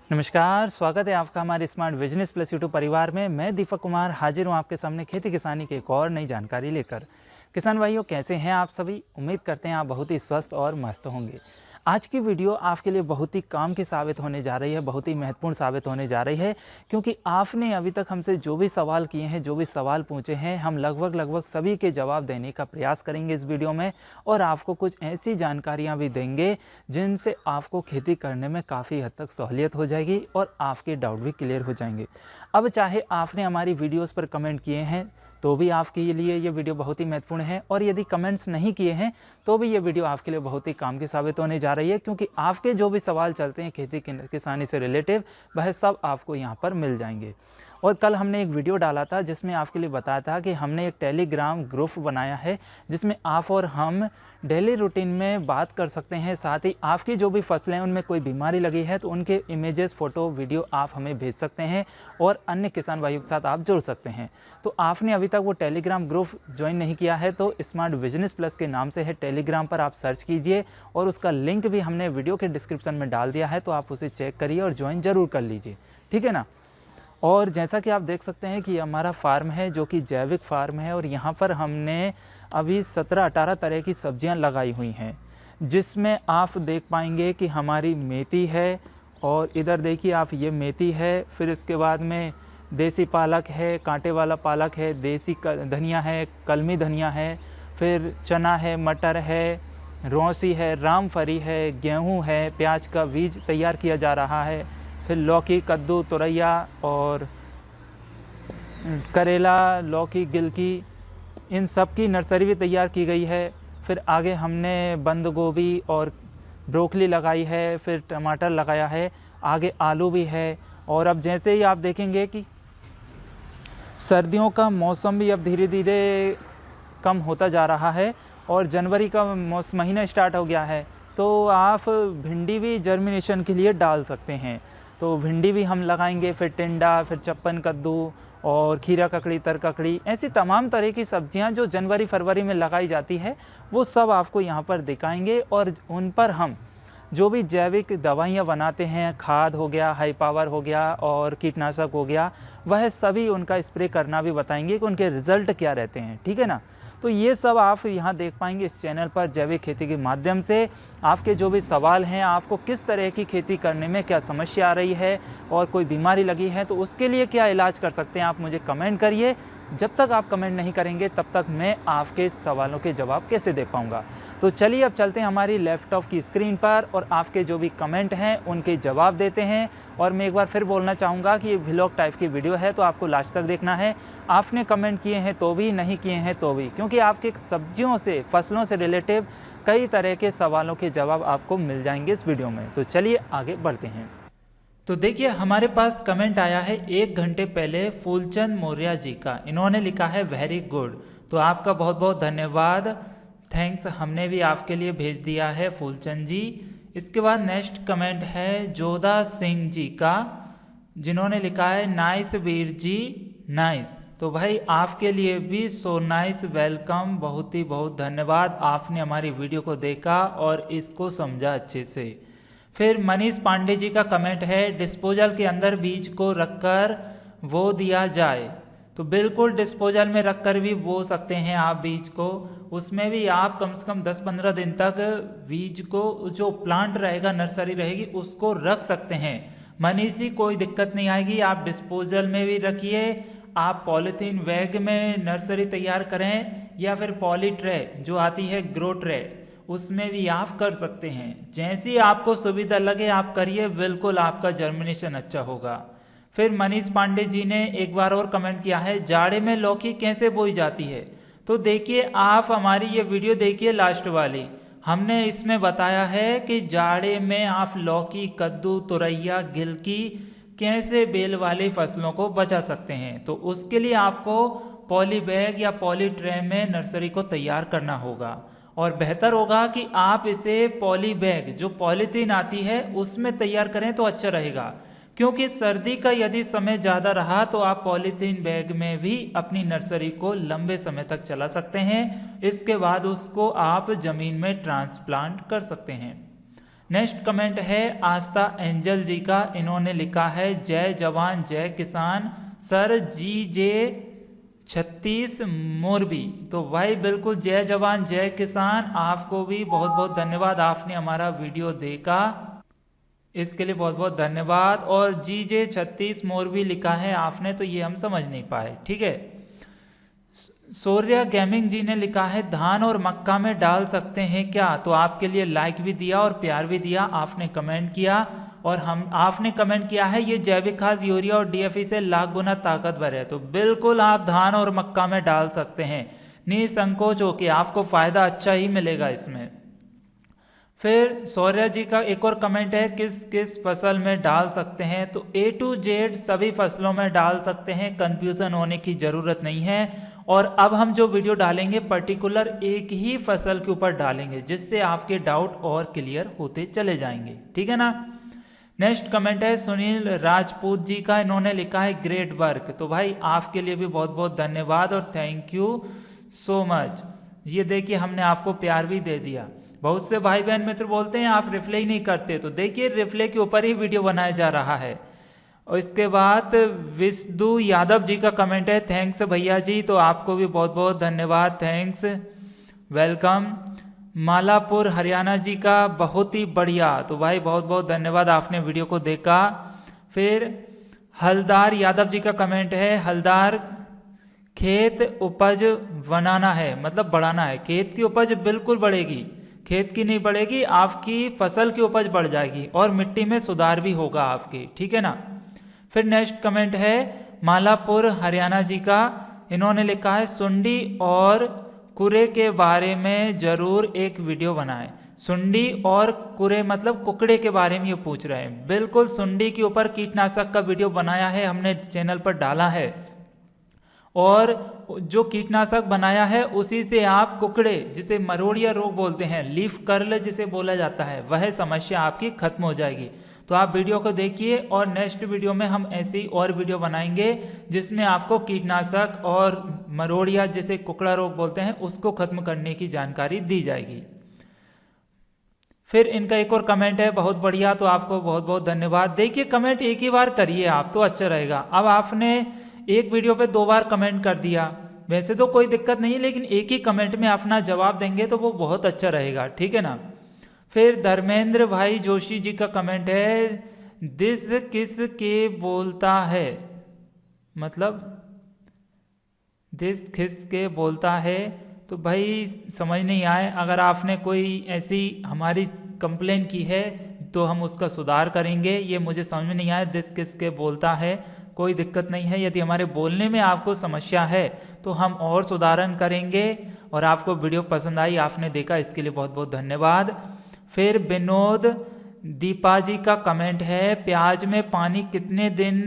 नमस्कार, स्वागत है आपका हमारे स्मार्ट बिजनेस प्लस यूट्यूब परिवार में। मैं दीपक कुमार हाजिर हूँ आपके सामने खेती किसानी की एक और नई जानकारी लेकर। किसान भाइयों, कैसे हैं आप सभी? उम्मीद करते हैं आप बहुत ही स्वस्थ और मस्त होंगे। आज की वीडियो आपके लिए बहुत ही काम की साबित होने जा रही है, बहुत ही महत्वपूर्ण साबित होने जा रही है, क्योंकि आपने अभी तक हमसे जो भी सवाल किए हैं, जो भी सवाल पूछे हैं, हम लगभग सभी के जवाब देने का प्रयास करेंगे इस वीडियो में, और आपको कुछ ऐसी जानकारियां भी देंगे जिनसे आपको खेती करने में काफ़ी हद तक सहूलियत हो जाएगी और आपके डाउट भी क्लियर हो जाएंगे। अब चाहे आपने हमारी वीडियोस पर कमेंट किए हैं तो भी आपके लिए ये वीडियो बहुत ही महत्वपूर्ण है, और यदि कमेंट्स नहीं किए हैं तो भी ये वीडियो आपके लिए बहुत ही काम की साबित होने जा रही है, क्योंकि आपके जो भी सवाल चलते हैं खेती किसानी से रिलेटिव, वह सब आपको यहाँ पर मिल जाएंगे। और कल हमने एक वीडियो डाला था जिसमें आपके लिए बताया था कि हमने एक टेलीग्राम ग्रुप बनाया है जिसमें आप और हम डेली रूटीन में बात कर सकते हैं। साथ ही आपकी जो भी फसलें हैं उनमें कोई बीमारी लगी है तो उनके इमेजेस, फ़ोटो, वीडियो आप हमें भेज सकते हैं और अन्य किसान भाइयों के साथ आप जुड़ सकते हैं। तो आपने अभी तक वो टेलीग्राम ग्रुप ज्वाइन नहीं किया है तो स्मार्ट बिजनेस प्लस के नाम से है, टेलीग्राम पर आप सर्च कीजिए और उसका लिंक भी हमने वीडियो के डिस्क्रिप्शन में डाल दिया है, तो आप उसे चेक करिए और ज्वाइन ज़रूर कर लीजिए, ठीक है ना। और जैसा कि आप देख सकते हैं कि हमारा फार्म है जो कि जैविक फार्म है, और यहाँ पर हमने अभी 17-18 तरह की सब्जियाँ लगाई हुई हैं, जिसमें आप देख पाएंगे कि हमारी मेथी है, और इधर देखिए आप, ये मेथी है, फिर इसके बाद में देसी पालक है, कांटे वाला पालक है, देसी धनिया है, कलमी धनिया है, फिर चना है, मटर है, रौंसी है, रामफली है, गेहूँ है, प्याज का बीज तैयार किया जा रहा है, फिर लौकी, कद्दू, तुरैया और करेला, लौकी, गिलकी, इन सब की नर्सरी भी तैयार की गई है। फिर आगे हमने बंद गोभी और ब्रोकली लगाई है, फिर टमाटर लगाया है, आगे आलू भी है। और अब जैसे ही आप देखेंगे कि सर्दियों का मौसम भी अब धीरे धीरे कम होता जा रहा है और जनवरी का महीना स्टार्ट हो गया है, तो आप भिंडी भी जर्मिनेशन के लिए डाल सकते हैं। तो भिंडी भी हम लगाएंगे, फिर टिंडा, फिर चप्पन कद्दू और खीरा ककड़ी, तर ककड़ी, ऐसी तमाम तरह की सब्जियां जो जनवरी फरवरी में लगाई जाती है वो सब आपको यहाँ पर दिखाएंगे। और उन पर हम जो भी जैविक दवाइयाँ बनाते हैं, खाद हो गया, हाई पावर हो गया और कीटनाशक हो गया, वह सभी उनका स्प्रे करना भी बताएंगे कि उनके रिज़ल्ट क्या रहते हैं, ठीक है ना। तो ये सब आप यहाँ देख पाएंगे इस चैनल पर जैविक खेती के माध्यम से। आपके जो भी सवाल हैं, आपको किस तरह की खेती करने में क्या समस्या आ रही है और कोई बीमारी लगी है तो उसके लिए क्या इलाज कर सकते हैं, आप मुझे कमेंट करिए। जब तक आप कमेंट नहीं करेंगे तब तक मैं आपके सवालों के जवाब कैसे दे पाऊँगा। तो चलिए अब चलते हैं हमारी लैपटॉप की स्क्रीन पर और आपके जो भी कमेंट हैं उनके जवाब देते हैं। और मैं एक बार फिर बोलना चाहूँगा कि ये व्लॉग टाइप की वीडियो है तो आपको लास्ट तक देखना है। आपने कमेंट किए हैं तो भी, नहीं किए हैं तो भी, क्योंकि आपके सब्जियों से, फसलों से रिलेटिव कई तरह के सवालों के जवाब आपको मिल जाएंगे इस वीडियो में। तो चलिए आगे बढ़ते हैं। तो देखिए हमारे पास कमेंट आया है 1 घंटे पहले फूलचंद मौर्य जी का। इन्होंने लिखा है वेरी गुड। तो आपका बहुत बहुत धन्यवाद, थैंक्स, हमने भी आपके लिए भेज दिया है फूलचंद जी। इसके बाद नेक्स्ट कमेंट है जोधा सिंह जी का, जिन्होंने लिखा है नाइस वीर जी, नाइस। तो भाई आपके लिए भी सो नाइस, वेलकम, बहुत ही बहुत धन्यवाद, आपने हमारी वीडियो को देखा और इसको समझा अच्छे से। फिर मनीष पांडे जी का कमेंट है डिस्पोजल के अंदर बीज को रखकर बो दिया जाए। तो बिल्कुल डिस्पोजल में रखकर भी बो सकते हैं आप बीज को, उसमें भी आप कम से कम 10-15 दिन तक बीज को, जो प्लांट रहेगा, नर्सरी रहेगी, उसको रख सकते हैं। मनीष जी कोई दिक्कत नहीं आएगी, आप डिस्पोजल में भी रखिए, आप पॉलीथीन बैग में नर्सरी तैयार करें या फिर पॉली ट्रे जो आती है, ग्रो ट्रे, उसमें भी आप कर सकते हैं। जैसी आपको सुविधा लगे आप करिए, बिल्कुल आपका जर्मिनेशन अच्छा होगा। फिर मनीष पांडे जी ने एक बार और कमेंट किया है जाड़े में लौकी कैसे बोई जाती है। तो देखिए आप हमारी ये वीडियो देखिए लास्ट वाली, हमने इसमें बताया है कि जाड़े में आप लौकी, कद्दू, तुरैया, गिलकी कैसे बेल वाली फसलों को बचा सकते हैं। तो उसके लिए आपको पॉली बैग या पॉली ट्रे में नर्सरी को तैयार करना होगा, और बेहतर होगा कि आप इसे पॉली बैग, जो पॉलीथीन आती है, उसमें तैयार करें तो अच्छा रहेगा, क्योंकि सर्दी का यदि समय ज़्यादा रहा तो आप पॉलीथीन बैग में भी अपनी नर्सरी को लंबे समय तक चला सकते हैं। इसके बाद उसको आप ज़मीन में ट्रांसप्लांट कर सकते हैं। नेक्स्ट कमेंट है आस्था एंजल जी का, इन्होंने लिखा है जय जवान जय किसान सर GJ 36 मोरबी। तो भाई बिल्कुल जय जवान जय किसान, आपको भी बहुत बहुत धन्यवाद, आपने हमारा वीडियो देखा, इसके लिए बहुत बहुत धन्यवाद। और GJ 36 मोरबी लिखा है आपने, तो ये हम समझ नहीं पाए, ठीक है। सूर्या गेमिंग जी ने लिखा है धान और मक्का में डाल सकते हैं क्या, तो आपके लिए लाइक भी दिया और प्यार भी दिया, आपने कमेंट किया, और आपने कमेंट किया है ये जैविक खाद यूरिया और DAP से लाख गुना ताकतवर है, तो बिल्कुल आप धान और मक्का में डाल सकते हैं निसंकोच होकर, आपको फायदा अच्छा ही मिलेगा इसमें। फिर सौर्या जी का एक और कमेंट है किस किस फसल में डाल सकते हैं, तो A to Z सभी फसलों में डाल सकते हैं, कंफ्यूजन होने की ज़रूरत नहीं है। और अब हम जो वीडियो डालेंगे पर्टिकुलर एक ही फसल के ऊपर डालेंगे, जिससे आपके डाउट और क्लियर होते चले जाएंगे, ठीक है ना। नेक्स्ट कमेंट है सुनील राजपूत जी का, इन्होंने लिखा है ग्रेट वर्क, तो भाई आपके लिए भी बहुत बहुत धन्यवाद और थैंक यू सो मच। ये देखिए हमने आपको प्यार भी दे दिया। बहुत से भाई बहन मित्र बोलते हैं आप रिप्लाई नहीं करते, तो देखिए रिप्लाई के ऊपर ही वीडियो बनाया जा रहा है। और इसके बाद विष्णु यादव जी का कमेंट है थैंक्स भैया जी, तो आपको भी बहुत बहुत धन्यवाद, थैंक्स, वेलकम। मालापुर हरियाणा जी का बहुत ही बढ़िया, तो भाई बहुत बहुत धन्यवाद, आपने वीडियो को देखा। फिर हलदार यादव जी का कमेंट है हलदार खेत उपज बनाना है, मतलब बढ़ाना है, खेत की उपज बिल्कुल बढ़ेगी, खेत की नहीं बढ़ेगी, आपकी फसल की उपज बढ़ जाएगी और मिट्टी में सुधार भी होगा आपकी, ठीक है ना। फिर नेक्स्ट कमेंट है मालापुर हरियाणा जी का, इन्होंने लिखा है सुंडी और कुरे के बारे में जरूर एक वीडियो बनाएं। सुंडी और कुरे मतलब कुकड़े के बारे में ये पूछ रहे हैं, बिल्कुल सुंडी के ऊपर कीटनाशक का वीडियो बनाया है हमने, चैनल पर डाला है, और जो कीटनाशक बनाया है उसी से आप कुकड़े जिसे मरोड़िया रोग बोलते हैं, लीफ कर्ल जिसे बोला जाता है, वह समस्या आपकी खत्म हो जाएगी। तो आप वीडियो को देखिए और नेक्स्ट वीडियो में हम ऐसी और वीडियो बनाएंगे जिसमें आपको कीटनाशक और मरोड़िया जिसे कुकड़ा रोग बोलते हैं उसको खत्म करने की जानकारी दी जाएगी। फिर इनका एक और कमेंट है बहुत बढ़िया, तो आपको बहुत बहुत धन्यवाद। देखिए कमेंट एक ही बार करिए आप तो अच्छा रहेगा। अब आपने एक वीडियो पे 2 बार कमेंट कर दिया, वैसे तो कोई दिक्कत नहीं, लेकिन एक ही कमेंट में अपना जवाब देंगे तो वो बहुत अच्छा रहेगा, ठीक है ना। फिर धर्मेंद्र भाई जोशी जी का कमेंट है दिस किस के बोलता है, मतलब दिस किस के बोलता है, तो भाई समझ नहीं आए। अगर आपने कोई ऐसी हमारी कंप्लेन की है तो हम उसका सुधार करेंगे, ये मुझे समझ में नहीं आया दिस किस के बोलता है, कोई दिक्कत नहीं है। यदि हमारे बोलने में आपको समस्या है तो हम और सुधारण करेंगे। और आपको वीडियो पसंद आई, आपने देखा, इसके लिए बहुत बहुत धन्यवाद। फिर विनोद दीपा जी का कमेंट है प्याज में पानी कितने दिन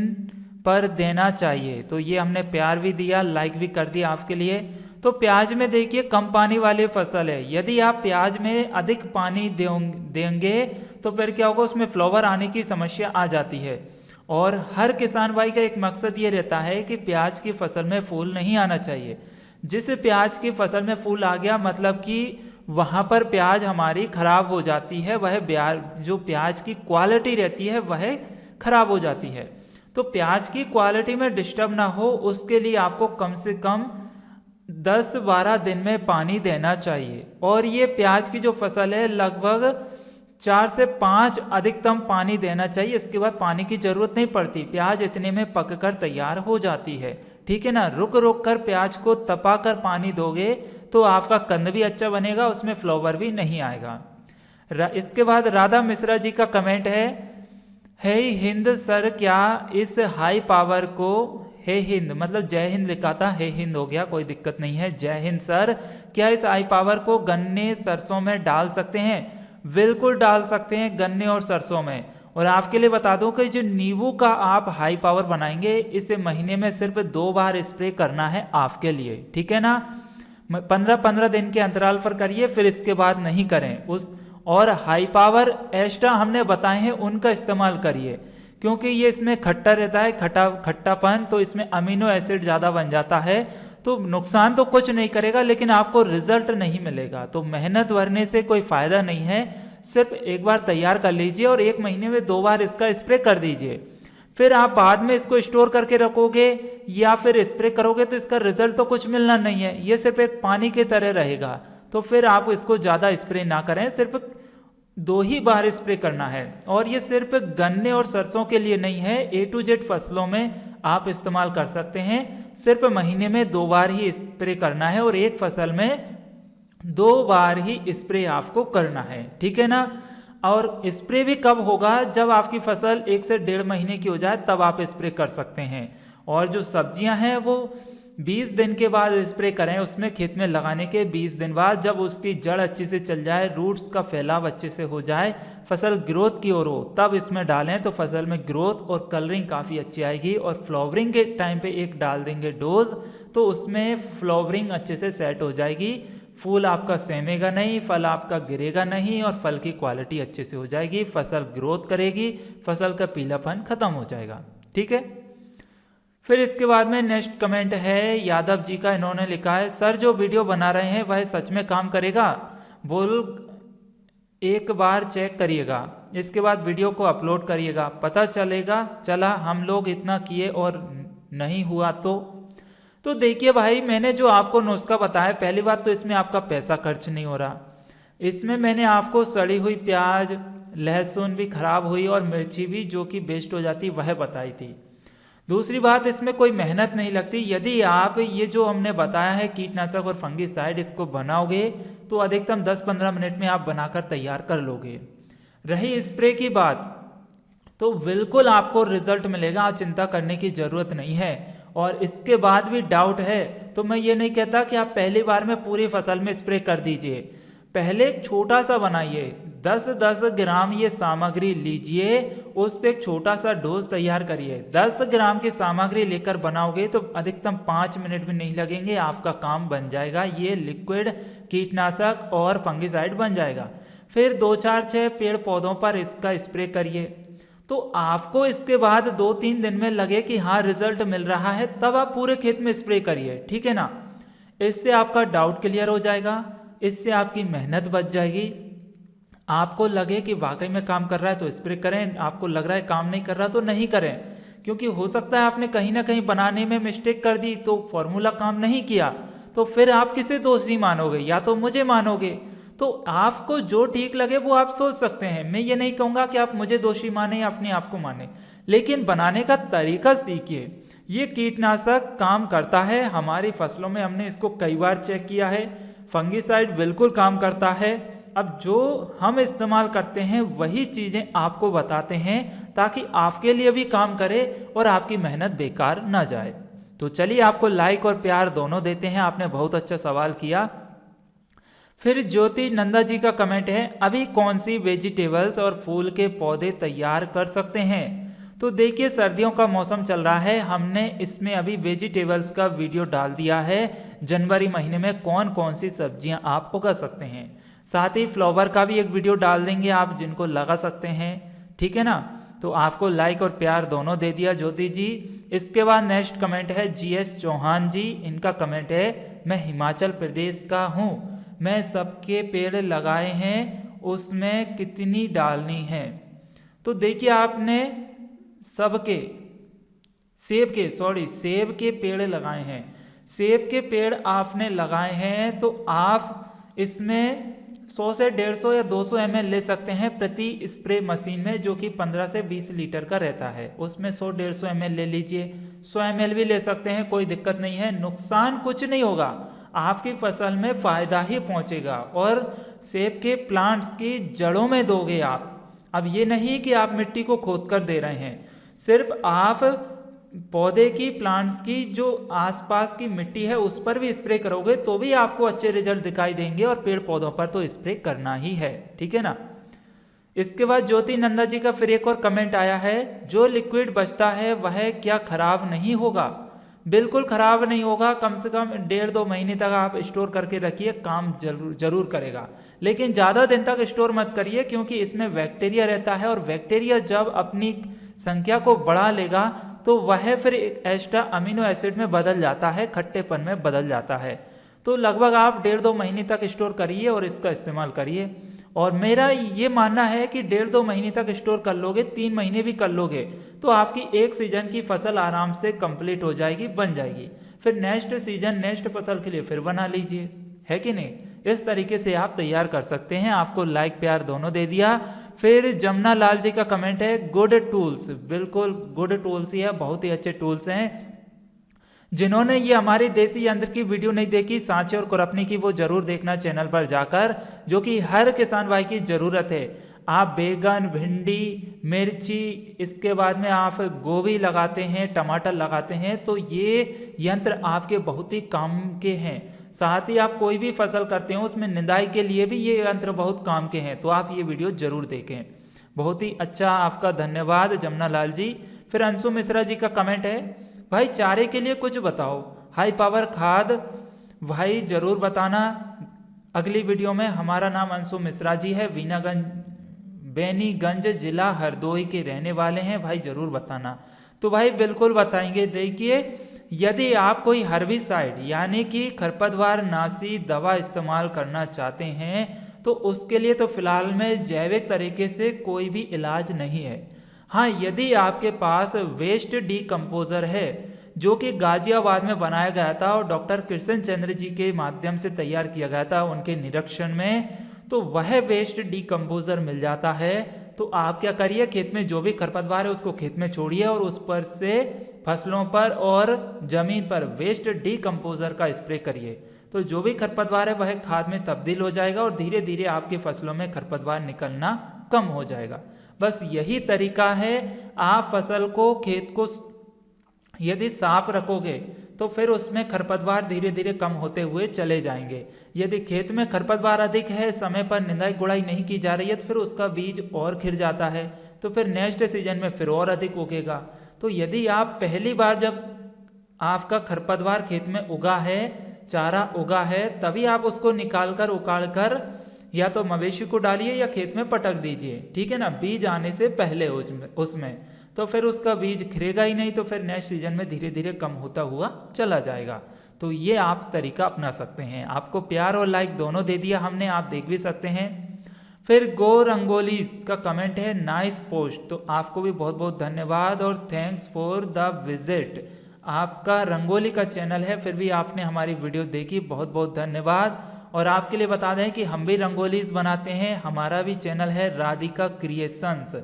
पर देना चाहिए, तो ये हमने प्यार भी दिया, लाइक भी कर दिया आपके लिए। तो प्याज में देखिए कम पानी वाली फसल है, यदि आप प्याज में अधिक पानी देंगे तो फिर क्या होगा, उसमें फ्लावर आने की समस्या आ जाती है। और हर किसान भाई का एक मकसद ये रहता है कि प्याज की फसल में फूल नहीं आना चाहिए। जिस प्याज की फसल में फूल आ गया मतलब कि वहाँ पर प्याज हमारी खराब हो जाती है, वह जो प्याज की क्वालिटी रहती है वह खराब हो जाती है। तो प्याज की क्वालिटी में डिस्टर्ब ना हो उसके लिए आपको कम से कम 10-12 दिन में पानी देना चाहिए। और ये प्याज की जो फसल है लगभग 4 से 5 अधिकतम पानी देना चाहिए, इसके बाद पानी की जरूरत नहीं पड़ती, प्याज इतने में पककर तैयार हो जाती है, ठीक है ना। रुक रुक कर प्याज को तपा कर पानी दोगे तो आपका कंद भी अच्छा बनेगा, उसमें फ्लावर भी नहीं आएगा। इसके बाद राधा मिश्रा जी का कमेंट है हिंद सर, क्या इस हाई पावर को, हे हिंद मतलब जय हिंद लिखा था, हे हिंद हो गया, कोई दिक्कत नहीं है, जय हिंद सर, क्या इस हाई पावर को गन्ने सरसों में डाल सकते हैं? बिल्कुल डाल सकते हैं गन्ने और सरसों में। और आपके लिए बता दूं कि जो नींबू का आप हाई पावर बनाएंगे इसे महीने में सिर्फ 2 बार स्प्रे करना है आपके लिए, ठीक है ना। 15-15 दिन के अंतराल पर करिए, फिर इसके बाद नहीं करें। और हाई पावर एक्स्ट्रा हमने बताए हैं उनका इस्तेमाल करिए, क्योंकि ये इसमें खट्टा रहता है, खट्टापन, तो इसमें अमीनो एसिड ज़्यादा बन जाता है, तो नुकसान तो कुछ नहीं करेगा लेकिन आपको रिजल्ट नहीं मिलेगा। तो मेहनत भरने से कोई फ़ायदा नहीं है, सिर्फ एक बार तैयार कर लीजिए और 1 महीने में 2 बार इसका स्प्रे कर दीजिए। फिर आप बाद में इसको स्टोर करके रखोगे या फिर स्प्रे करोगे तो इसका रिजल्ट तो कुछ मिलना नहीं है, ये सिर्फ एक पानी की तरह रहेगा। तो फिर आप इसको ज़्यादा स्प्रे ना करें, सिर्फ 2 ही बार स्प्रे करना है। और ये सिर्फ गन्ने और सरसों के लिए नहीं है, A to Z फसलों में आप इस्तेमाल कर सकते हैं। सिर्फ महीने में 2 बार ही स्प्रे करना है और एक फसल में 2 बार ही स्प्रे आपको करना है, ठीक है ना। और स्प्रे भी कब होगा, जब आपकी फसल 1 से 1.5 महीने की हो जाए तब आप स्प्रे कर सकते हैं। और जो सब्जियां हैं वो 20 दिन के बाद स्प्रे करें, उसमें खेत में लगाने के 20 दिन बाद, जब उसकी जड़ अच्छी से चल जाए, रूट्स का फैलाव अच्छे से हो जाए, फसल ग्रोथ की ओर हो, तब इसमें डालें तो फसल में ग्रोथ और कलरिंग काफ़ी अच्छी आएगी। और फ्लावरिंग के टाइम पे एक डाल देंगे डोज, तो उसमें फ्लावरिंग अच्छे से सेट हो जाएगी, फूल आपका सेमेगा नहीं, फल आपका गिरेगा नहीं और फल की क्वालिटी अच्छे से हो जाएगी, फसल ग्रोथ करेगी, फसल का पीलापन खत्म हो जाएगा, ठीक है। फिर इसके बाद में नेक्स्ट कमेंट है यादव जी का। इन्होंने लिखा है, सर जो वीडियो बना रहे हैं वह सच में काम करेगा? बोल एक बार चेक करिएगा, इसके बाद वीडियो को अपलोड करिएगा, पता चला हम लोग इतना किए और नहीं हुआ तो देखिए भाई, मैंने जो आपको नुस्खा बताया, पहली बात तो इसमें आपका पैसा खर्च नहीं हो रहा। इसमें मैंने आपको सड़ी हुई प्याज, लहसुन भी खराब हुई और मिर्ची भी जो कि वेस्ट हो जाती वह बताई थी। दूसरी बात, इसमें कोई मेहनत नहीं लगती। यदि आप ये जो हमने बताया है कीटनाशक और फंगिसाइड, इसको बनाओगे तो अधिकतम 10-15 मिनट में आप बनाकर तैयार कर लोगे। रही स्प्रे की बात, तो बिल्कुल आपको रिजल्ट मिलेगा, आप चिंता करने की जरूरत नहीं है। और इसके बाद भी डाउट है तो मैं ये नहीं कहता कि आप पहली बार में पूरी फसल में स्प्रे कर दीजिए। पहले एक छोटा सा बनाइए, 10-10 ग्राम ये सामग्री लीजिए, उससे एक छोटा सा डोज तैयार करिए। 10 ग्राम की सामग्री लेकर बनाओगे तो अधिकतम 5 मिनट भी नहीं लगेंगे, आपका काम बन जाएगा। ये लिक्विड कीटनाशक और फंगिसाइड बन जाएगा। फिर 2-4-6 पेड़ पौधों पर इसका स्प्रे करिए, तो आपको इसके बाद 2-3 दिन में लगे कि हाँ रिजल्ट मिल रहा है, तब आप पूरे खेत में स्प्रे करिए, ठीक है ना। इससे आपका डाउट क्लियर हो जाएगा, इससे आपकी मेहनत बच जाएगी। आपको लगे कि वाकई में काम कर रहा है तो स्प्रे करें, आपको लग रहा है काम नहीं कर रहा तो नहीं करें, क्योंकि हो सकता है आपने कहीं ना कहीं बनाने में मिस्टेक कर दी तो फॉर्मूला काम नहीं किया, तो फिर आप किसे दोषी मानोगे? या तो मुझे मानोगे। तो आपको जो ठीक लगे वो आप सोच सकते हैं। मैं ये नहीं कहूँगा कि आप मुझे दोषी माने या अपने आप को माने, लेकिन बनाने का तरीका सीखिए। ये कीटनाशक काम करता है, हमारी फसलों में हमने इसको कई बार चेक किया है। फंगिसाइड बिल्कुल काम करता है। अब जो हम इस्तेमाल करते हैं वही चीज़ें आपको बताते हैं, ताकि आपके लिए भी काम करे और आपकी मेहनत बेकार ना जाए। तो चलिए, आपको लाइक और प्यार दोनों देते हैं, आपने बहुत अच्छा सवाल किया। फिर ज्योति नंदा जी का कमेंट है, अभी कौन सी वेजिटेबल्स और फूल के पौधे तैयार कर सकते हैं? तो देखिए, सर्दियों का मौसम चल रहा है, हमने इसमें अभी वेजिटेबल्स का वीडियो डाल दिया है। जनवरी महीने में कौन कौन सी सब्जियां आप उगा सकते हैं, साथ ही फ्लावर का भी एक वीडियो डाल देंगे आप जिनको लगा सकते हैं, ठीक है ना। तो आपको लाइक और प्यार दोनों दे दिया ज्योति जी। इसके बाद नेक्स्ट कमेंट है GS चौहान जी, इनका कमेंट है, मैं हिमाचल प्रदेश का हूँ, मैं सबके पेड़ लगाए हैं, उसमें कितनी डालनी है? तो देखिए, आपने सबके सेब के पेड़ लगाए हैं, सेब के पेड़ आपने लगाए हैं, तो आप इसमें 100 से 150 या 200 ml ले सकते हैं प्रति स्प्रे मशीन में, जो कि 15 से 20 लीटर का रहता है। उसमें 100-150 ml ले लीजिए, 100 ml भी ले सकते हैं, कोई दिक्कत नहीं है, नुकसान कुछ नहीं होगा, आपकी फसल में फायदा ही पहुंचेगा। और सेब के प्लांट्स की जड़ों में दोगे आप। अब ये नहीं कि आप मिट्टी को खोद कर दे रहे हैं, सिर्फ आप पौधे की, प्लांट्स की जो आसपास की मिट्टी है उस पर भी स्प्रे करोगे तो भी आपको अच्छे रिजल्ट दिखाई देंगे, और पेड़ पौधों पर तो स्प्रे करना ही है, ठीक है ना। इसके बाद ज्योति नंदा जी का फिर एक और कमेंट आया है, जो लिक्विड बचता है वह क्या खराब नहीं होगा? बिल्कुल खराब नहीं होगा, कम से कम 1.5-2 महीने तक आप स्टोर करके रखिए, काम जरूर करेगा। लेकिन ज़्यादा दिन तक स्टोर मत करिए, क्योंकि इसमें बैक्टीरिया रहता है, और बैक्टीरिया जब अपनी संख्या को बढ़ा लेगा तो वह फिर एक एक्स्ट्रा अमीनो एसिड में बदल जाता है, खट्टेपन में बदल जाता है। तो लगभग आप 1.5-2 महीने तक स्टोर करिए और इसका इस्तेमाल करिए। और मेरा ये मानना है कि 1.5-2 महीने तक स्टोर कर लोगे, 3 महीने भी कर लोगे तो आपकी एक सीजन की फसल आराम से कंप्लीट हो जाएगी, बन जाएगी। फिर नेक्स्ट सीजन नेक्स्ट फसल के लिए फिर बना लीजिए, है कि नहीं। इस तरीके से आप तैयार कर सकते हैं। आपको लाइक प्यार दोनों दे दिया। फिर जमुना लाल जी का कमेंट है गुड टूल्स, बिल्कुल गुड टूल्स ही है, बहुत ही अच्छे टूल्स हैं। जिन्होंने ये हमारे देसी यंत्र की वीडियो नहीं देखी, सांचे और खुरपनी की, वो जरूर देखना चैनल पर जाकर, जो कि हर किसान भाई की जरूरत है। आप बैगन, भिंडी, मिर्ची, इसके बाद में आप गोभी लगाते हैं, टमाटर लगाते हैं, तो ये यंत्र आपके बहुत ही काम के हैं। साथ ही आप कोई भी फसल करते हो उसमें निंदाई के लिए भी ये यंत्र बहुत काम के हैं, तो आप ये वीडियो जरूर देखें। बहुत ही अच्छा, आपका धन्यवाद जमुना लाल जी। फिर अंशु मिश्रा जी का कमेंट है, भाई चारे के लिए कुछ बताओ, हाई पावर खाद, भाई जरूर बताना अगली वीडियो में। हमारा नाम अंशु मिश्रा जी है, बेनीगंज जिला हरदोई के रहने वाले हैं, भाई जरूर बताना। तो भाई बिल्कुल बताएंगे। देखिए, यदि आप कोई हर्बिसाइड यानी कि खरपतवार नाशी दवा इस्तेमाल करना चाहते हैं तो उसके लिए तो फिलहाल में जैविक तरीके से कोई भी इलाज नहीं है। हाँ, यदि आपके पास वेस्ट डीकम्पोजर है जो कि गाजियाबाद में बनाया गया था और डॉक्टर कृष्ण चंद्र जी के माध्यम से तैयार किया गया था उनके निरीक्षण में, तो वह वेस्ट डीकम्पोजर मिल जाता है। तो आप क्या करिए, खेत में जो भी खरपतवार है उसको खेत में छोड़िए और उस पर से फसलों पर और जमीन पर वेस्ट डीकम्पोजर का स्प्रे करिए। तो जो भी खरपतवार है वह खाद में तब्दील हो जाएगा और धीरे धीरे आपकी फसलों में खरपतवार निकलना कम हो जाएगा। बस यही तरीका है। आप फसल को, खेत को यदि साफ रखोगे तो फिर उसमें खरपतवार धीरे धीरे कम होते हुए चले जाएंगे। यदि खेत में खरपतवार अधिक है, समय पर निंदाई गुड़ाई नहीं की जा रही है, तो फिर उसका बीज और खिर जाता है, तो फिर नेक्स्ट सीजन में फिर और अधिक उगेगा। तो यदि आप पहली बार जब आपका खरपतवार खेत में उगा है, चारा उगा है, तभी आप उसको निकाल कर उखाड़ कर या तो मवेशी को डालिए या खेत में पटक दीजिए, ठीक है ना, बीज आने से पहले उसमें। तो फिर उसका बीज खिरेगा ही नहीं, तो फिर नेक्स्ट सीजन में धीरे धीरे कम होता हुआ चला जाएगा। तो ये आप तरीका अपना सकते हैं। आपको प्यार और लाइक दोनों दे दिया हमने, आप देख भी सकते हैं। फिर गो रंगोली का कमेंट है, नाइस पोस्ट। तो आपको भी बहुत बहुत धन्यवाद और थैंक्स फॉर द विजिट। आपका रंगोली का चैनल है, फिर भी आपने हमारी वीडियो देखी, बहुत बहुत धन्यवाद। और आपके लिए बता दें कि हम भी रंगोलीज बनाते हैं। हमारा भी चैनल है राधिका क्रिएशंस,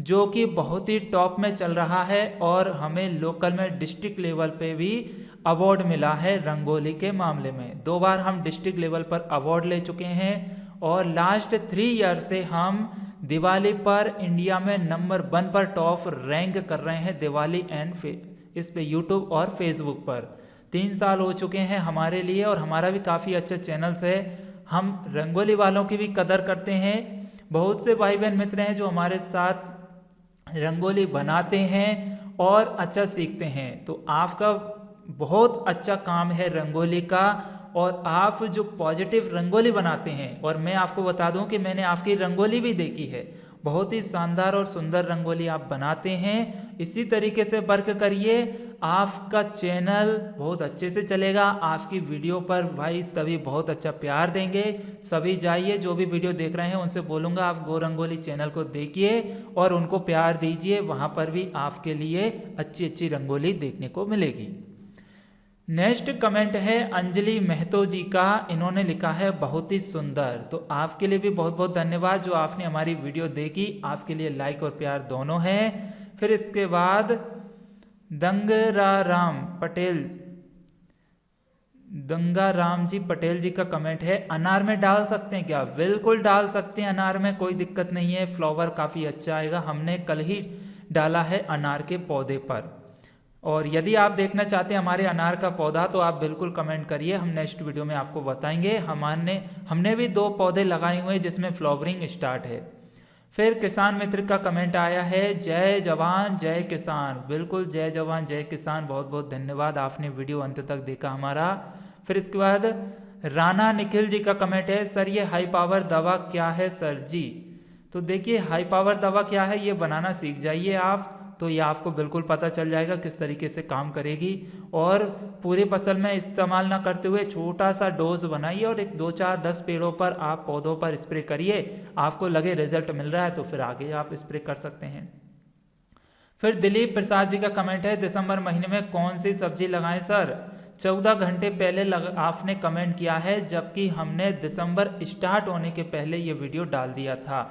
जो कि बहुत ही टॉप में चल रहा है और हमें लोकल में डिस्ट्रिक्ट लेवल पे भी अवार्ड मिला है रंगोली के मामले में। 2 बार हम डिस्ट्रिक्ट लेवल पर अवार्ड ले चुके हैं और लास्ट 3 ईयर से हम दिवाली पर इंडिया में नंबर 1 पर टॉप रैंक कर रहे हैं, दिवाली एंड इस पे यूट्यूब और फेसबुक पर। 3 साल हो चुके हैं हमारे लिए और हमारा भी काफ़ी अच्छा चैनल्स है। हम रंगोली वालों की भी कदर करते हैं। बहुत से भाई बहन मित्र हैं जो हमारे साथ रंगोली बनाते हैं और अच्छा सीखते हैं। तो आपका बहुत अच्छा काम है रंगोली का, और आप जो पॉजिटिव रंगोली बनाते हैं, और मैं आपको बता दूं कि मैंने आपकी रंगोली भी देखी है, बहुत ही शानदार और सुंदर रंगोली आप बनाते हैं। इसी तरीके से वर्क करिए, आपका चैनल बहुत अच्छे से चलेगा। आपकी वीडियो पर भाई सभी बहुत अच्छा प्यार देंगे। सभी जाइए, जो भी वीडियो देख रहे हैं उनसे बोलूँगा आप गो रंगोली चैनल को देखिए और उनको प्यार दीजिए, वहाँ पर भी आपके लिए अच्छी अच्छी रंगोली देखने को मिलेगी। नेक्स्ट कमेंट है अंजलि महतो जी का, इन्होंने लिखा है बहुत ही सुंदर। तो आपके लिए भी बहुत बहुत धन्यवाद जो आपने हमारी वीडियो देखी, आपके लिए लाइक और प्यार दोनों है। फिर इसके बाद दंगाराम जी पटेल जी का कमेंट है, अनार में डाल सकते हैं क्या? बिल्कुल डाल सकते हैं, अनार में कोई दिक्कत नहीं है, फ्लावर काफ़ी अच्छा आएगा। हमने कल ही डाला है अनार के पौधे पर। और यदि आप देखना चाहते हैं हमारे अनार का पौधा तो आप बिल्कुल कमेंट करिए, हम नेक्स्ट वीडियो में आपको बताएंगे। हमने भी 2 पौधे लगाए हुए हैं जिसमें फ्लावरिंग स्टार्ट है। फिर किसान मित्र का कमेंट आया है, जय जवान जय किसान। बिल्कुल जय जवान जय किसान, बहुत बहुत धन्यवाद, आपने वीडियो अंत तक देखा हमारा। फिर इसके बाद राणा निखिल जी का कमेंट है, सर ये हाई पावर दवा क्या है सर जी? तो देखिए, हाई पावर दवा क्या है ये बनाना सीख जाइए आप, तो ये आपको बिल्कुल पता चल जाएगा किस तरीके से काम करेगी। और पूरी फसल में इस्तेमाल ना करते हुए छोटा सा डोज बनाइए और एक 2-4-10 पेड़ों पर आप पौधों पर स्प्रे करिए, आपको लगे रिजल्ट मिल रहा है तो फिर आगे आप स्प्रे कर सकते हैं। फिर दिलीप प्रसाद जी का कमेंट है, दिसंबर महीने में कौन सी सब्जी लगाएं सर? 14 घंटे पहले आपने कमेंट किया है, जबकि हमने दिसंबर स्टार्ट होने के पहले ये वीडियो डाल दिया था।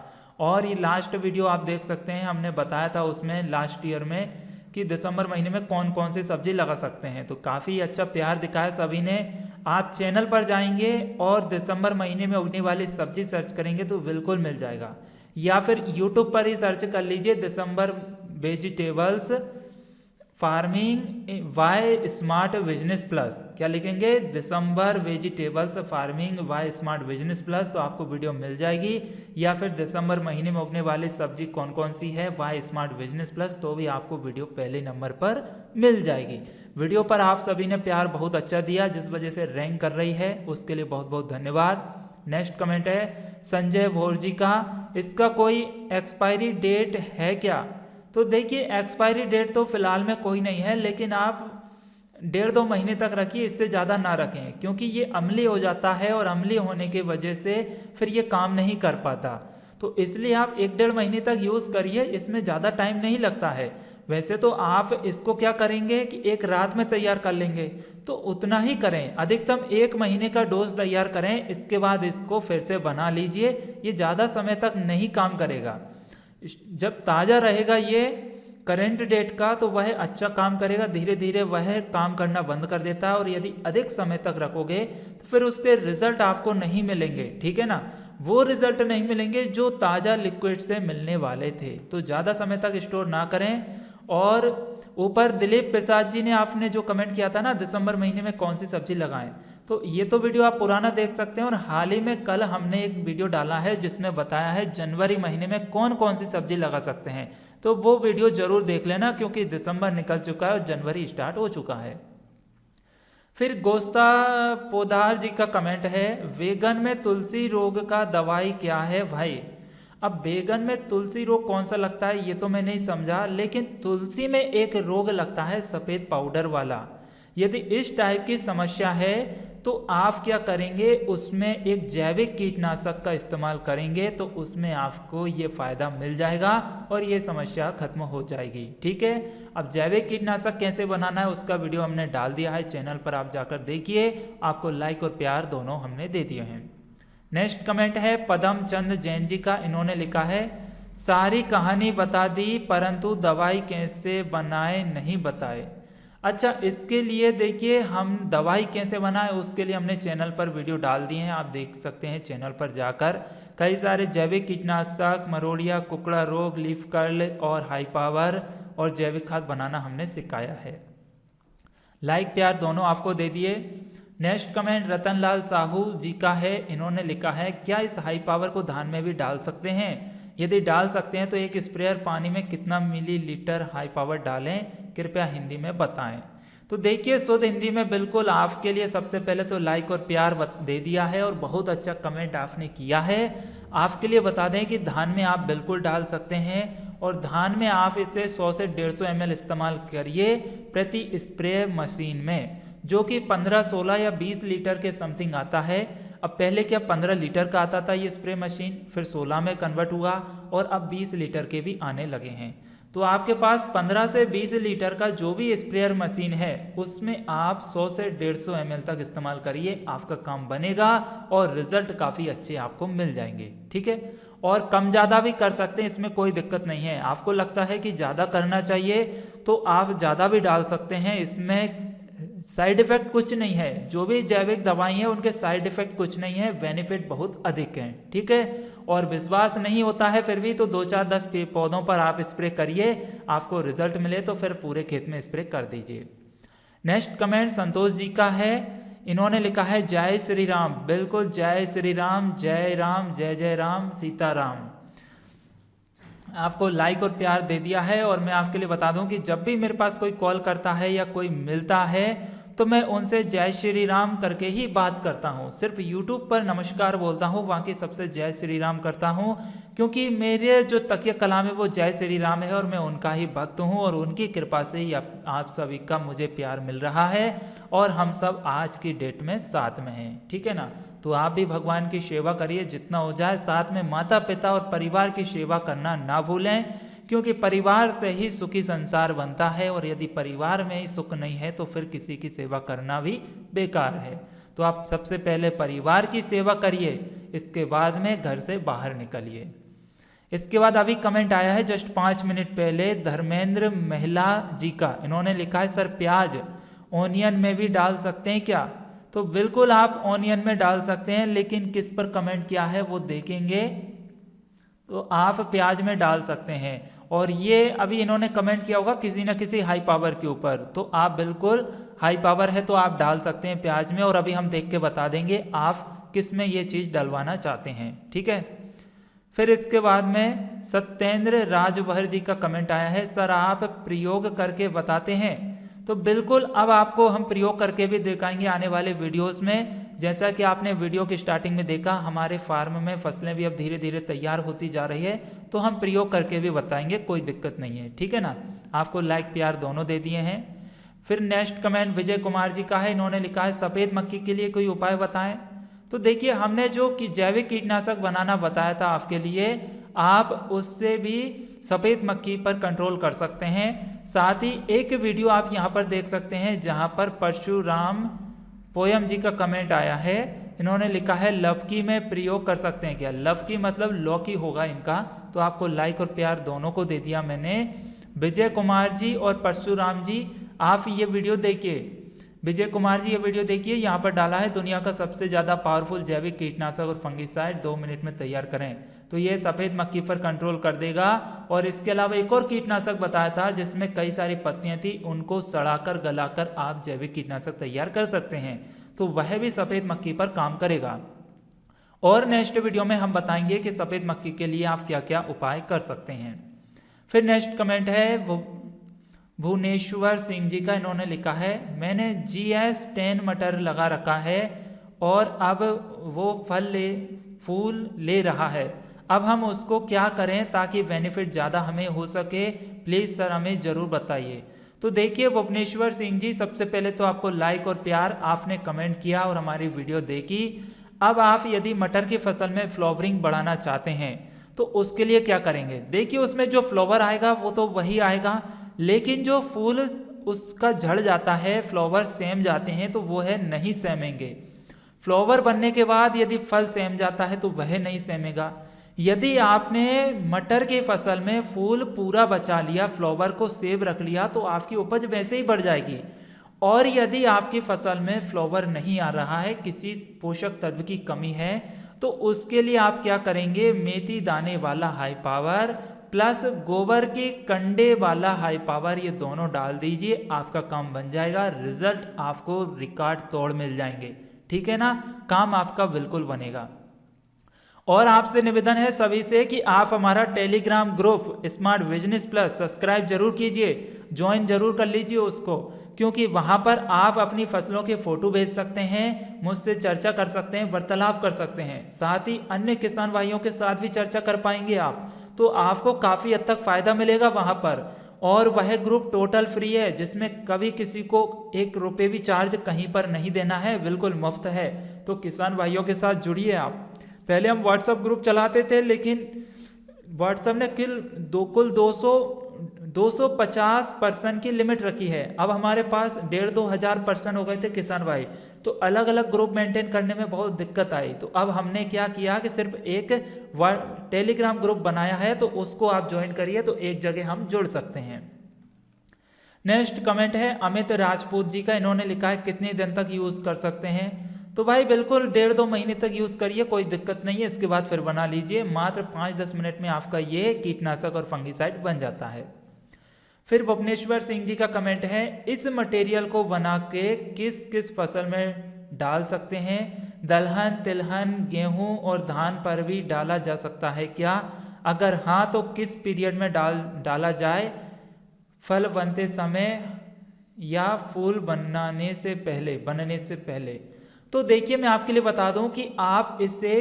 और ये लास्ट वीडियो आप देख सकते हैं, हमने बताया था उसमें लास्ट ईयर में कि दिसंबर महीने में कौन कौन सी सब्जी लगा सकते हैं। तो काफ़ी अच्छा प्यार दिखाया सभी ने। आप चैनल पर जाएंगे और दिसंबर महीने में उगने वाली सब्जी सर्च करेंगे तो बिल्कुल मिल जाएगा, या फिर यूट्यूब पर ही सर्च कर लीजिए December vegetables farming Y Smart Business Plus. क्या लिखेंगे? December vegetables farming Y Smart Business Plus, तो आपको वीडियो मिल जाएगी। या फिर दिसंबर महीने में उगने वाली सब्जी कौन कौन सी है वाई स्मार्ट बिजनेस प्लस, तो भी आपको वीडियो पहले नंबर पर मिल जाएगी। वीडियो पर आप सभी ने प्यार बहुत अच्छा दिया, जिस वजह से रैंक कर रही है, उसके लिए बहुत बहुत धन्यवाद। नेक्स्ट कमेंट है संजय भोर जी का, इसका कोई एक्सपायरी डेट है क्या? तो देखिए एक्सपायरी डेट तो फिलहाल में कोई नहीं है, लेकिन आप 1.5-2 महीने तक रखिए, इससे ज़्यादा ना रखें, क्योंकि ये अम्लीय हो जाता है और अम्लीय होने की वजह से फिर ये काम नहीं कर पाता। तो इसलिए आप 1-1.5 महीने तक यूज़ करिए, इसमें ज़्यादा टाइम नहीं लगता है। वैसे तो आप इसको क्या करेंगे कि एक रात में तैयार कर लेंगे, तो उतना ही करें, अधिकतम 1 महीने का डोज तैयार करें, इसके बाद इसको फिर से बना लीजिए। ये ज़्यादा समय तक नहीं काम करेगा। जब ताज़ा रहेगा ये करंट डेट का तो वह अच्छा काम करेगा, धीरे धीरे वह काम करना बंद कर देता है। और यदि अधिक समय तक रखोगे तो फिर उसके रिजल्ट आपको नहीं मिलेंगे, ठीक है ना, वो रिजल्ट नहीं मिलेंगे जो ताज़ा लिक्विड से मिलने वाले थे। तो ज़्यादा समय तक स्टोर ना करें। और ऊपर दिलीप प्रसाद जी ने आपने जो कमेंट किया था ना, दिसंबर महीने में कौन सी सब्जी लगाएं, तो ये तो वीडियो आप पुराना देख सकते हैं। और हाल ही में कल हमने एक वीडियो डाला है जिसमें बताया है जनवरी महीने में कौन कौन सी सब्जी लगा सकते हैं, तो वो वीडियो जरूर देख लेना, क्योंकि दिसंबर निकल चुका है और जनवरी स्टार्ट हो चुका है। फिर गोस्ता पोदार जी का कमेंट है, वेगन में तुलसी रोग का दवाई क्या है भाई? अब बैगन में तुलसी रोग कौन सा लगता है ये तो मैं नहीं समझा, लेकिन तुलसी में एक रोग लगता है सफ़ेद पाउडर वाला। यदि इस टाइप की समस्या है तो आप क्या करेंगे, उसमें एक जैविक कीटनाशक का इस्तेमाल करेंगे तो उसमें आपको ये फ़ायदा मिल जाएगा और ये समस्या खत्म हो जाएगी, ठीक है। अब जैविक कीटनाशक कैसे बनाना है उसका वीडियो हमने डाल दिया है चैनल पर, आप जाकर देखिए, आपको लाइक और प्यार दोनों हमने दे दिए हैं। नेक्स्ट कमेंट है पदम चंद जैन जी का, इन्होंने लिखा है सारी कहानी बता दी परंतु दवाई कैसे बनाए नहीं बताए। अच्छा, इसके लिए देखिए हम दवाई कैसे बनाएं उसके लिए हमने चैनल पर वीडियो डाल दिए हैं, आप देख सकते हैं चैनल पर जाकर। कई सारे जैविक कीटनाशक, मरोड़िया, कुकड़ा रोग, लीफ कर्ल और हाई पावर और जैविक खाद बनाना हमने सिखाया है। लाइक प्यार दोनों आपको दे दिए। नेक्स्ट कमेंट रतनलाल साहू जी का है, इन्होंने लिखा है क्या इस हाई पावर को धान में भी डाल सकते हैं? यदि डाल सकते हैं तो एक स्प्रेयर पानी में कितना मिलीलीटर हाई पावर डालें, कृपया हिंदी में बताएं। तो देखिए शुद्ध हिंदी में बिल्कुल आपके लिए सबसे पहले तो लाइक और प्यार दे दिया है और बहुत अच्छा कमेंट आपने किया है। आपके लिए बता दें कि धान में आप बिल्कुल डाल सकते हैं और धान में आप इसे 100 से 150 ml इस्तेमाल करिए प्रति स्प्रे मशीन में, जो कि 15, 16 या 20 लीटर के समथिंग आता है। अब पहले क्या 15 लीटर का आता था ये स्प्रे मशीन, फिर 16 में कन्वर्ट हुआ और अब 20 लीटर के भी आने लगे हैं। तो आपके पास 15 से 20 लीटर का जो भी स्प्रेयर मशीन है उसमें आप 100 से 150 ml तक इस्तेमाल करिए, आपका काम बनेगा और रिजल्ट काफ़ी अच्छे आपको मिल जाएंगे, ठीक है। और कम ज़्यादा भी कर सकते हैं, इसमें कोई दिक्कत नहीं है। आपको लगता है कि ज़्यादा करना चाहिए तो आप ज़्यादा भी डाल सकते हैं, इसमें साइड इफेक्ट कुछ नहीं है। जो भी जैविक दवाई है उनके साइड इफेक्ट कुछ नहीं है, बेनिफिट बहुत अधिक हैं, ठीक है। और विश्वास नहीं होता है फिर भी तो 2-4-10 पौधों पर आप स्प्रे करिए, आपको रिजल्ट मिले तो फिर पूरे खेत में स्प्रे कर दीजिए। नेक्स्ट कमेंट संतोष जी का है, इन्होंने लिखा है जय श्री राम। बिल्कुल जय श्री राम, जय राम, जय जय राम, सीताराम। आपको लाइक और प्यार दे दिया है। और मैं आपके लिए बता दूं कि जब भी मेरे पास कोई कॉल करता है या कोई मिलता है तो मैं उनसे जय श्री राम करके ही बात करता हूँ। सिर्फ यूट्यूब पर नमस्कार बोलता हूँ, बाकी सबसे जय श्री राम करता हूँ, क्योंकि मेरे जो तकिया कलाम है वो जय श्री राम है और मैं उनका ही भक्त हूँ और उनकी कृपा से ही आप सभी का मुझे प्यार मिल रहा है और हम सब आज की डेट में साथ में हैं, ठीक है ना। तो आप भी भगवान की सेवा करिए जितना हो जाए, साथ में माता पिता और परिवार की सेवा करना ना भूलें, क्योंकि परिवार से ही सुखी संसार बनता है और यदि परिवार में ही सुख नहीं है तो फिर किसी की सेवा करना भी बेकार है। तो आप सबसे पहले परिवार की सेवा करिए, इसके बाद में घर से बाहर निकलिए। इसके बाद अभी कमेंट आया है जस्ट 5 मिनट पहले धर्मेंद्र महिला जी का, इन्होंने लिखा है सर प्याज ऑनियन में भी डाल सकते हैं क्या? तो बिल्कुल आप ऑनियन में डाल सकते हैं, लेकिन किस पर कमेंट किया है वो देखेंगे। तो आप प्याज में डाल सकते हैं, और ये अभी इन्होंने कमेंट किया होगा किसी न किसी हाई पावर के ऊपर, तो आप बिल्कुल हाई पावर है तो आप डाल सकते हैं प्याज में, और अभी हम देख के बता देंगे आप किस में ये चीज़ डलवाना चाहते हैं, ठीक है। फिर इसके बाद में सत्येंद्र राजभर जी का कमेंट आया है, सर आप प्रयोग करके बताते हैं। तो बिल्कुल अब आपको हम प्रयोग करके भी दिखाएंगे आने वाले वीडियोस में। जैसा कि आपने वीडियो की स्टार्टिंग में देखा, हमारे फार्म में फसलें भी अब धीरे धीरे तैयार होती जा रही है, तो हम प्रयोग करके भी बताएंगे, कोई दिक्कत नहीं है, ठीक है ना। आपको लाइक प्यार दोनों दे दिए हैं। फिर नेक्स्ट कमेंट विजय कुमार जी का है, इन्होंने लिखा है सफ़ेद मक्खी के लिए कोई उपाय बताएं। तो देखिए हमने जो कि जैविक कीटनाशक बनाना बताया था आपके लिए, आप उससे भी सफ़ेद मक्खी पर कंट्रोल कर सकते हैं। साथ ही एक वीडियो आप यहाँ पर देख सकते हैं जहाँ पर परशुराम पोयम जी का कमेंट आया है, इन्होंने लिखा है लवकी में प्रयोग कर सकते हैं क्या? लवकी मतलब लौकी होगा इनका, तो आपको लाइक और प्यार दोनों को दे दिया मैंने। विजय कुमार जी और परशुराम जी आप ये वीडियो देखिए, विजय कुमार जी ये वीडियो देखिए, यहाँ पर डाला है दुनिया का सबसे ज़्यादा पावरफुल जैविक कीटनाशक और फंगिसाइड 2 मिनट में तैयार करें, तो ये सफ़ेद मक्खी पर कंट्रोल कर देगा। और इसके अलावा एक और कीटनाशक बताया था जिसमें कई सारी पत्तियां थी, उनको सड़ाकर गलाकर आप जैविक कीटनाशक तैयार कर सकते हैं, तो वह भी सफ़ेद मक्खी पर काम करेगा। और नेक्स्ट वीडियो में हम बताएंगे कि सफ़ेद मक्खी के लिए आप क्या क्या उपाय कर सकते हैं। फिर नेक्स्ट कमेंट है वो भुवनेश्वर सिंह जी का, इन्होंने लिखा है मैंने GS10 मटर लगा रखा है और अब वो फूल ले रहा है, अब हम उसको क्या करें ताकि बेनिफिट ज़्यादा हमें हो सके, प्लीज़ सर हमें ज़रूर बताइए। तो देखिए भुवनेश्वर सिंह जी, सबसे पहले तो आपको लाइक और प्यार, आपने कमेंट किया और हमारी वीडियो देखी। अब आप यदि मटर की फसल में फ्लावरिंग बढ़ाना चाहते हैं तो उसके लिए क्या करेंगे? देखिए उसमें जो फ्लावर आएगा वो तो वही आएगा, लेकिन जो फूल उसका झड़ जाता है, फ्लावर सेम जाते हैं, तो वो है नहीं सेमेंगे। फ्लावर बनने के बाद यदि फल सेम जाता है तो वह नहीं सेमेगा। यदि आपने मटर की फसल में फूल पूरा बचा लिया, फ्लावर को सेव रख लिया, तो आपकी उपज वैसे ही बढ़ जाएगी। और यदि आपकी फसल में फ्लावर नहीं आ रहा है, किसी पोषक तत्व की कमी है, तो उसके लिए आप क्या करेंगे? मेथी दाने वाला हाई पावर प्लस गोबर के कंडे वाला हाई पावर, ये दोनों डाल दीजिए, आपका काम बन जाएगा। रिजल्ट आपको रिकॉर्ड तोड़ मिल जाएंगे, ठीक है ना, काम आपका बिल्कुल बनेगा। और आपसे निवेदन है सभी से कि आप हमारा Telegram group smart Business plus subscribe जरूर कीजिए, ज्वाइन जरूर कर लीजिए उसको, क्योंकि वहां पर आप अपनी फसलों के फोटो भेज सकते हैं, मुझसे चर्चा कर सकते हैं, वार्तालाप कर सकते हैं, साथ ही अन्य किसान भाइयों के साथ भी चर्चा कर पाएंगे आप, तो आपको काफ़ी हद तक फायदा मिलेगा वहां पर। और वह ग्रुप टोटल फ्री है, जिसमें कभी किसी को 1 रुपये भी चार्ज कहीं पर नहीं देना है, बिल्कुल मुफ्त है। तो किसान भाइयों के साथ जुड़िए आप। पहले हम व्हाट्सएप ग्रुप चलाते थे, लेकिन व्हाट्सएप ने कुल 250 पर्सन की लिमिट रखी है। अब हमारे पास 1,500-2 हज़ार पर्सन हो गए थे किसान भाई, तो अलग अलग ग्रुप मेंटेन करने में बहुत दिक्कत आई। तो अब हमने क्या किया कि सिर्फ एक टेलीग्राम ग्रुप बनाया है, तो उसको आप ज्वाइन करिए, तो एक जगह हम जुड़ सकते हैं। नेक्स्ट कमेंट है अमित राजपूत जी का, इन्होंने लिखा है कितने दिन तक यूज़ कर सकते हैं? तो भाई बिल्कुल 1.5-2 महीने तक यूज़ करिए, कोई दिक्कत नहीं है, इसके बाद फिर बना लीजिए। मात्र 5-10 मिनट में आपका ये कीटनाशक और फंगिसाइड बन जाता है। फिर भुवनेश्वर सिंह जी का कमेंट है इस मटेरियल को बना के किस किस फसल में डाल सकते हैं? दलहन, तिलहन, गेहूं और धान पर भी डाला जा सकता है क्या? अगर हाँ तो किस पीरियड में डाला जाए? फल बनते समय या फूल बनने से पहले। तो देखिए मैं आपके लिए बता दूं कि आप इसे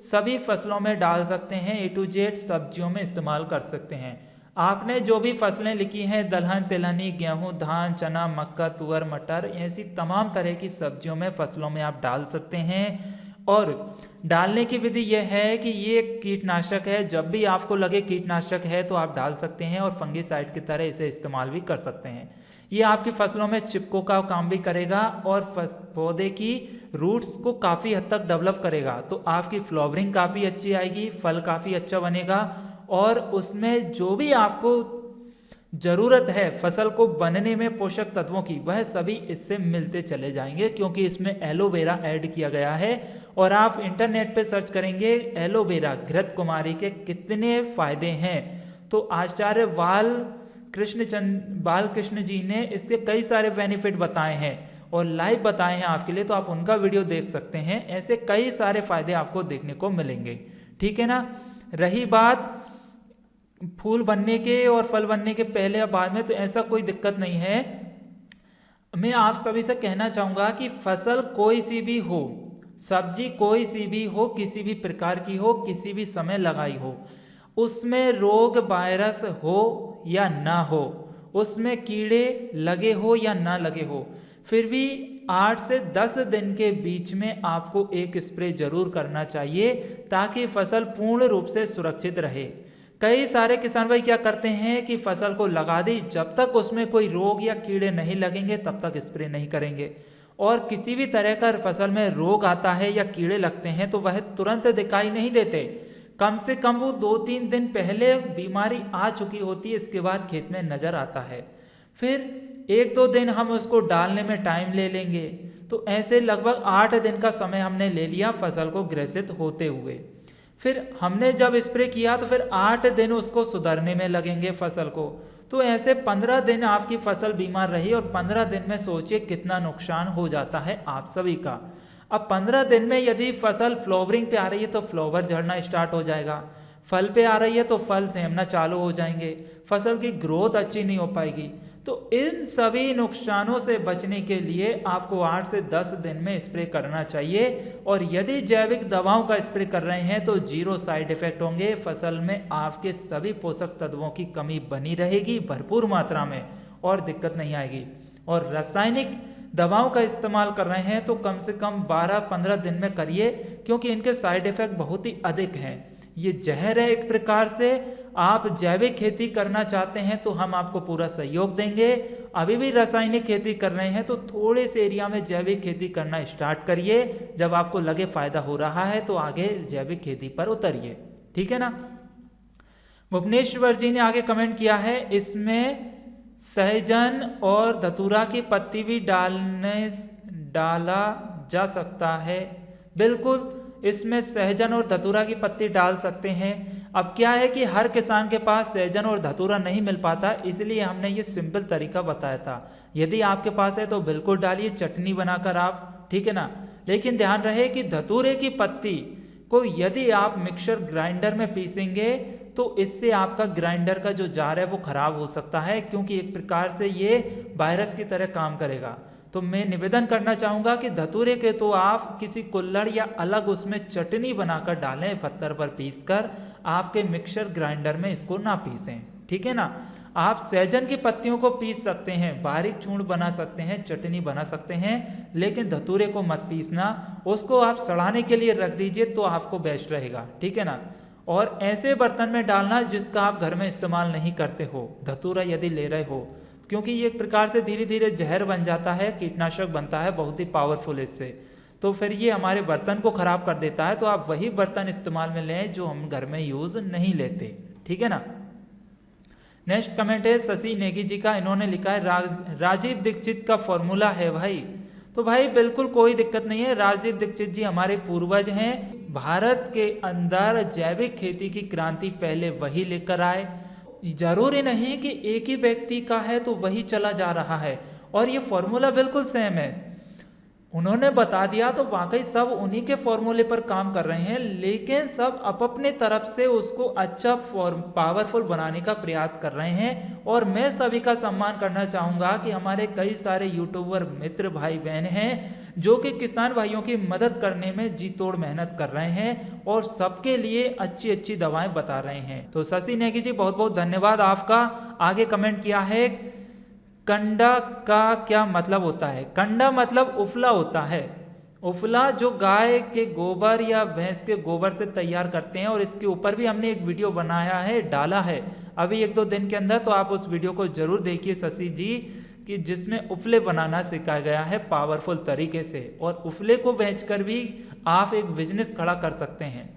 सभी फसलों में डाल सकते हैं, A to Z सब्जियों में इस्तेमाल कर सकते हैं। आपने जो भी फसलें लिखी हैं, दलहन, तिलहनी, गेहूं, धान, चना, मक्का, तुअर, मटर, ऐसी तमाम तरह की सब्जियों में, फसलों में आप डाल सकते हैं। और डालने की विधि यह है कि ये कीटनाशक है, जब भी आपको लगे कीटनाशक है तो आप डाल सकते हैं, और फंगिसाइड की तरह इसे इस्तेमाल भी कर सकते हैं। ये आपकी फसलों में चिपको का काम भी करेगा और पौधे की रूट्स को काफ़ी हद तक डेवलप करेगा, तो आपकी फ्लावरिंग काफ़ी अच्छी आएगी, फल काफ़ी अच्छा बनेगा, और उसमें जो भी आपको ज़रूरत है फसल को बनने में पोषक तत्वों की, वह सभी इससे मिलते चले जाएंगे, क्योंकि इसमें एलोवेरा ऐड किया गया है। और आप इंटरनेट पे सर्च करेंगे एलोवेरा घृत कुमारी के कितने फायदे हैं, तो आचार्य बालकृष्ण जी ने इसके कई सारे बेनिफिट बताए हैं और लाइव बताए हैं आपके लिए, तो आप उनका वीडियो देख सकते हैं। ऐसे कई सारे फायदे आपको देखने को मिलेंगे, ठीक है ना। रही बात फूल बनने के और फल बनने के पहले या बाद में, तो ऐसा कोई दिक्कत नहीं है। मैं आप सभी से कहना चाहूँगा कि फसल कोई सी भी हो, सब्जी कोई सी भी हो, किसी भी प्रकार की हो, किसी भी समय लगाई हो, उसमें रोग वायरस हो या ना हो, उसमें कीड़े लगे हो या ना लगे हो, फिर भी 8 से 10 दिन के बीच में आपको एक स्प्रे जरूर करना चाहिए, ताकि फसल पूर्ण रूप से सुरक्षित रहे। कई सारे किसान भाई क्या करते हैं कि फसल को लगा दी, जब तक उसमें कोई रोग या कीड़े नहीं लगेंगे तब तक स्प्रे नहीं करेंगे, और किसी भी तरह का फसल में रोग आता है या कीड़े लगते हैं तो वह तुरंत दिखाई नहीं देते, कम से कम वो 2-3 दिन पहले बीमारी आ चुकी होती है, इसके बाद खेत में नजर आता है। फिर 1-2 दिन हम उसको डालने में टाइम ले लेंगे, तो ऐसे लगभग 8 दिन का समय हमने ले लिया फसल को ग्रसित होते हुए। फिर हमने जब स्प्रे किया तो फिर 8 दिन उसको सुधरने में लगेंगे फसल को, तो ऐसे 15 दिन आपकी फसल बीमार रही, और 15 दिन में सोचिए कितना नुकसान हो जाता है आप सभी का। अब 15 दिन में यदि फसल फ्लावरिंग पे आ रही है तो फ्लावर झड़ना स्टार्ट हो जाएगा, फल पे आ रही है तो फल सेमना चालू हो जाएंगे, फसल की ग्रोथ अच्छी नहीं हो पाएगी। तो इन सभी नुकसानों से बचने के लिए आपको 8 से 10 दिन में स्प्रे करना चाहिए, और यदि जैविक दवाओं का स्प्रे कर रहे हैं तो 0 साइड इफेक्ट होंगे, फसल में आपके सभी पोषक तत्वों की कमी बनी रहेगी भरपूर मात्रा में, और दिक्कत नहीं आएगी। और रासायनिक दवाओं का इस्तेमाल कर रहे हैं तो कम से कम 12-15 दिन में करिए, क्योंकि इनके साइड इफेक्ट बहुत ही अधिक हैं। ये जहर है एक प्रकार से। आप जैविक खेती करना चाहते हैं तो हम आपको पूरा सहयोग देंगे, अभी भी रासायनिक खेती कर रहे हैं तो थोड़े से एरिया में जैविक खेती करना स्टार्ट करिए, जब आपको लगे फायदा हो रहा है तो आगे जैविक खेती पर उतरिए, ठीक है ना। भुवनेश्वर जी ने आगे कमेंट किया है, इसमें सहजन और धतूरा की पत्ती भी डाला जा सकता है। बिल्कुल, इसमें सहजन और धतूरा की पत्ती डाल सकते हैं। अब क्या है कि हर किसान के पास सहजन और धतूरा नहीं मिल पाता, इसलिए हमने ये सिंपल तरीका बताया था। यदि आपके पास है तो बिल्कुल डालिए, चटनी बनाकर आप, ठीक है ना। लेकिन ध्यान रहे कि धतूरे की पत्ती को यदि आप मिक्सर ग्राइंडर में पीसेंगे तो इससे आपका ग्राइंडर का जो जार है वो खराब हो सकता है, क्योंकि एक प्रकार से ये वायरस की तरह काम करेगा। तो मैं निवेदन करना चाहूँगा कि धतूरे के तो आप किसी कुल्हड़ या अलग उसमें चटनी बनाकर डालें, पत्थर पर पीसकर, आपके मिक्सर ग्राइंडर में इसको ना पीसें, ठीक है ना। आप सहजन की पत्तियों को पीस सकते हैं, बारीक चूर्ण बना सकते हैं, चटनी बना सकते हैं, लेकिन धतूरे को मत पीसना, उसको आप सड़ाने के लिए रख दीजिए तो आपको बेस्ट रहेगा, ठीक है ना। और ऐसे बर्तन में डालना जिसका आप घर में इस्तेमाल नहीं करते हो, धतूरा यदि ले रहे हो, क्योंकि ये एक प्रकार से धीरे धीरे जहर बन जाता है, कीटनाशक बनता है बहुत ही पावरफुल इससे, तो फिर ये हमारे बर्तन को खराब कर देता है। तो आप वही बर्तन इस्तेमाल में लें जो हम घर में यूज नहीं लेते, ठीक है ना। नेक्स्ट कमेंट है शशि नेगी जी का, इन्होंने लिखा है राजीव दीक्षित का फॉर्मूला है भाई। तो भाई बिल्कुल कोई दिक्कत नहीं है, राजीव दीक्षित जी हमारे पूर्वज हैं, भारत के अंदर जैविक खेती की क्रांति पहले वही लेकर आए। जरूरी नहीं कि एक ही व्यक्ति का है तो वही चला जा रहा है, और ये फॉर्मूला बिल्कुल सेम है। उन्होंने बता दिया तो वाकई सब उन्हीं के फॉर्मूले पर काम कर रहे हैं, लेकिन सब अपने तरफ से उसको अच्छा पावरफुल बनाने का प्रयास कर रहे हैं। और मैं सभी का सम्मान करना चाहूँगा कि हमारे कई सारे यूट्यूबर मित्र भाई बहन हैं जो कि किसान भाइयों की मदद करने में जी तोड़ मेहनत कर रहे हैं और सबके लिए अच्छी अच्छी दवाएं बता रहे हैं। तो शशि नेगी जी बहुत बहुत धन्यवाद आपका। आगे कमेंट किया है, कंडा का क्या मतलब होता है? कंडा मतलब उफला होता है। उफला जो गाय के गोबर या भैंस के गोबर से तैयार करते हैं, और इसके ऊपर भी हमने एक वीडियो बनाया है, डाला है अभी 1-2 दिन के अंदर, तो आप उस वीडियो को जरूर देखिए शशि जी, कि जिसमें उफले बनाना सिखाया गया है पावरफुल तरीके से, और उफले को बेचकर भी आप एक बिजनेस खड़ा कर सकते हैं।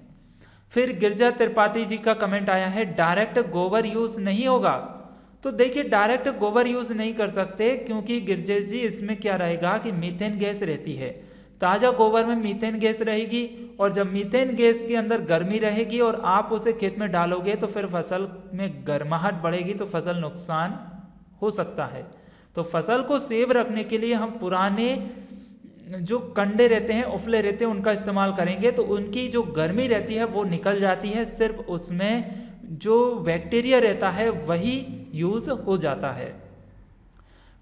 फिर गिरजा त्रिपाठी जी का कमेंट आया है, डायरेक्ट गोबर यूज नहीं होगा। तो देखिए डायरेक्ट गोबर यूज नहीं कर सकते, क्योंकि गिरजेश जी इसमें क्या रहेगा कि मीथेन गैस रहती है। ताजा गोबर में मीथेन गैस रहेगी, और जब मीथेन गैस के अंदर गर्मी रहेगी और आप उसे खेत में डालोगे तो फिर फसल में गर्माहट बढ़ेगी, तो फसल नुकसान हो सकता है। तो फसल को सेव रखने के लिए हम पुराने जो कंडे रहते हैं, उफले रहते हैं, उनका इस्तेमाल करेंगे तो उनकी जो गर्मी रहती है वो निकल जाती है, सिर्फ उसमें जो बैक्टीरिया रहता है वही यूज हो जाता है।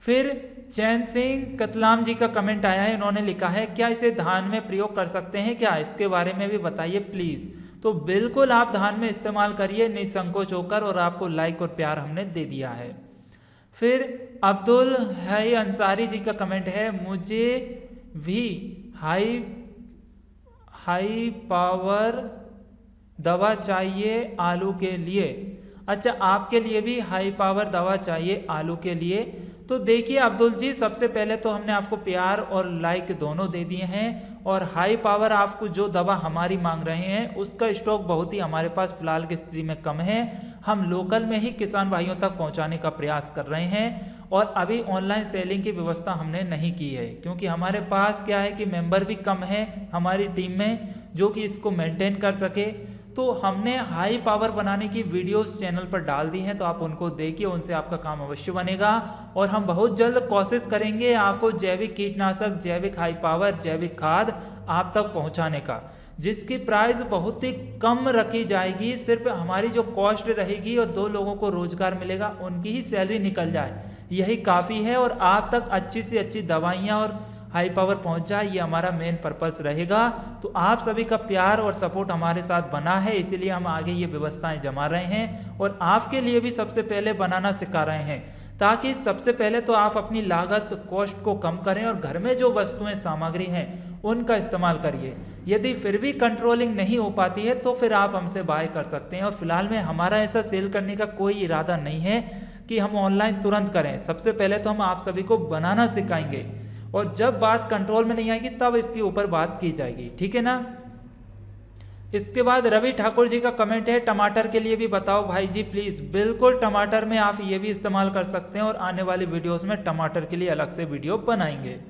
फिर चैन सिंह कतलाम जी का कमेंट आया है, इन्होंने लिखा है, क्या इसे धान में प्रयोग कर सकते हैं क्या? इसके बारे में भी बताइए प्लीज। तो बिल्कुल आप धान में इस्तेमाल करिए निसंकोच होकर, और आपको लाइक और प्यार हमने दे दिया है। फिर अब्दुल है अंसारी जी का कमेंट है, मुझे भी हाई पावर दवा चाहिए आलू के लिए। अच्छा, आपके लिए भी हाई पावर दवा चाहिए आलू के लिए। तो देखिए अब्दुल जी, सबसे पहले तो हमने आपको प्यार और लाइक दोनों दे दिए हैं, और हाई पावर आपको जो दवा हमारी मांग रहे हैं उसका स्टॉक बहुत ही हमारे पास फिलहाल की स्थिति में कम है। हम लोकल में ही किसान भाइयों तक पहुंचाने का प्रयास कर रहे हैं, और अभी ऑनलाइन सेलिंग की व्यवस्था हमने नहीं की है, क्योंकि हमारे पास क्या है कि मेंबर भी कम है हमारी टीम में जो कि इसको मेंटेन कर सके। तो हमने हाई पावर बनाने की वीडियोस चैनल पर डाल दी हैं, तो आप उनको देखिए, उनसे आपका काम अवश्य बनेगा। और हम बहुत जल्द कोशिश करेंगे आपको जैविक कीटनाशक, जैविक हाई पावर, जैविक खाद आप तक पहुंचाने का, जिसकी प्राइस बहुत ही कम रखी जाएगी। सिर्फ हमारी जो कॉस्ट रहेगी और 2 लोगों को रोजगार मिलेगा, उनकी ही सैलरी निकल जाए, यही काफ़ी है। और आप तक अच्छी से अच्छी दवाइयाँ और हाई पावर पहुंच जाए, ये हमारा मेन पर्पस रहेगा। तो आप सभी का प्यार और सपोर्ट हमारे साथ बना है, इसीलिए हम आगे ये व्यवस्थाएं जमा रहे हैं, और आपके लिए भी सबसे पहले बनाना सिखा रहे हैं, ताकि सबसे पहले तो आप अपनी लागत कॉस्ट को कम करें और घर में जो वस्तुएं सामग्री हैं उनका इस्तेमाल करिए। यदि फिर भी कंट्रोलिंग नहीं हो पाती है तो फिर आप हमसे बाय कर सकते हैं। और फिलहाल में हमारा ऐसा सेल करने का कोई इरादा नहीं है कि हम ऑनलाइन तुरंत करें। सबसे पहले तो हम आप सभी को बनाना सिखाएंगे, और जब बात कंट्रोल में नहीं आएगी तब इसके ऊपर बात की जाएगी, ठीक है ना। इसके बाद रवि ठाकुर जी का कमेंट है, टमाटर के लिए भी बताओ भाई जी प्लीज। बिल्कुल, टमाटर में आप ये भी इस्तेमाल कर सकते हैं, और आने वाली वीडियोस में टमाटर के लिए अलग से वीडियो बनाएंगे।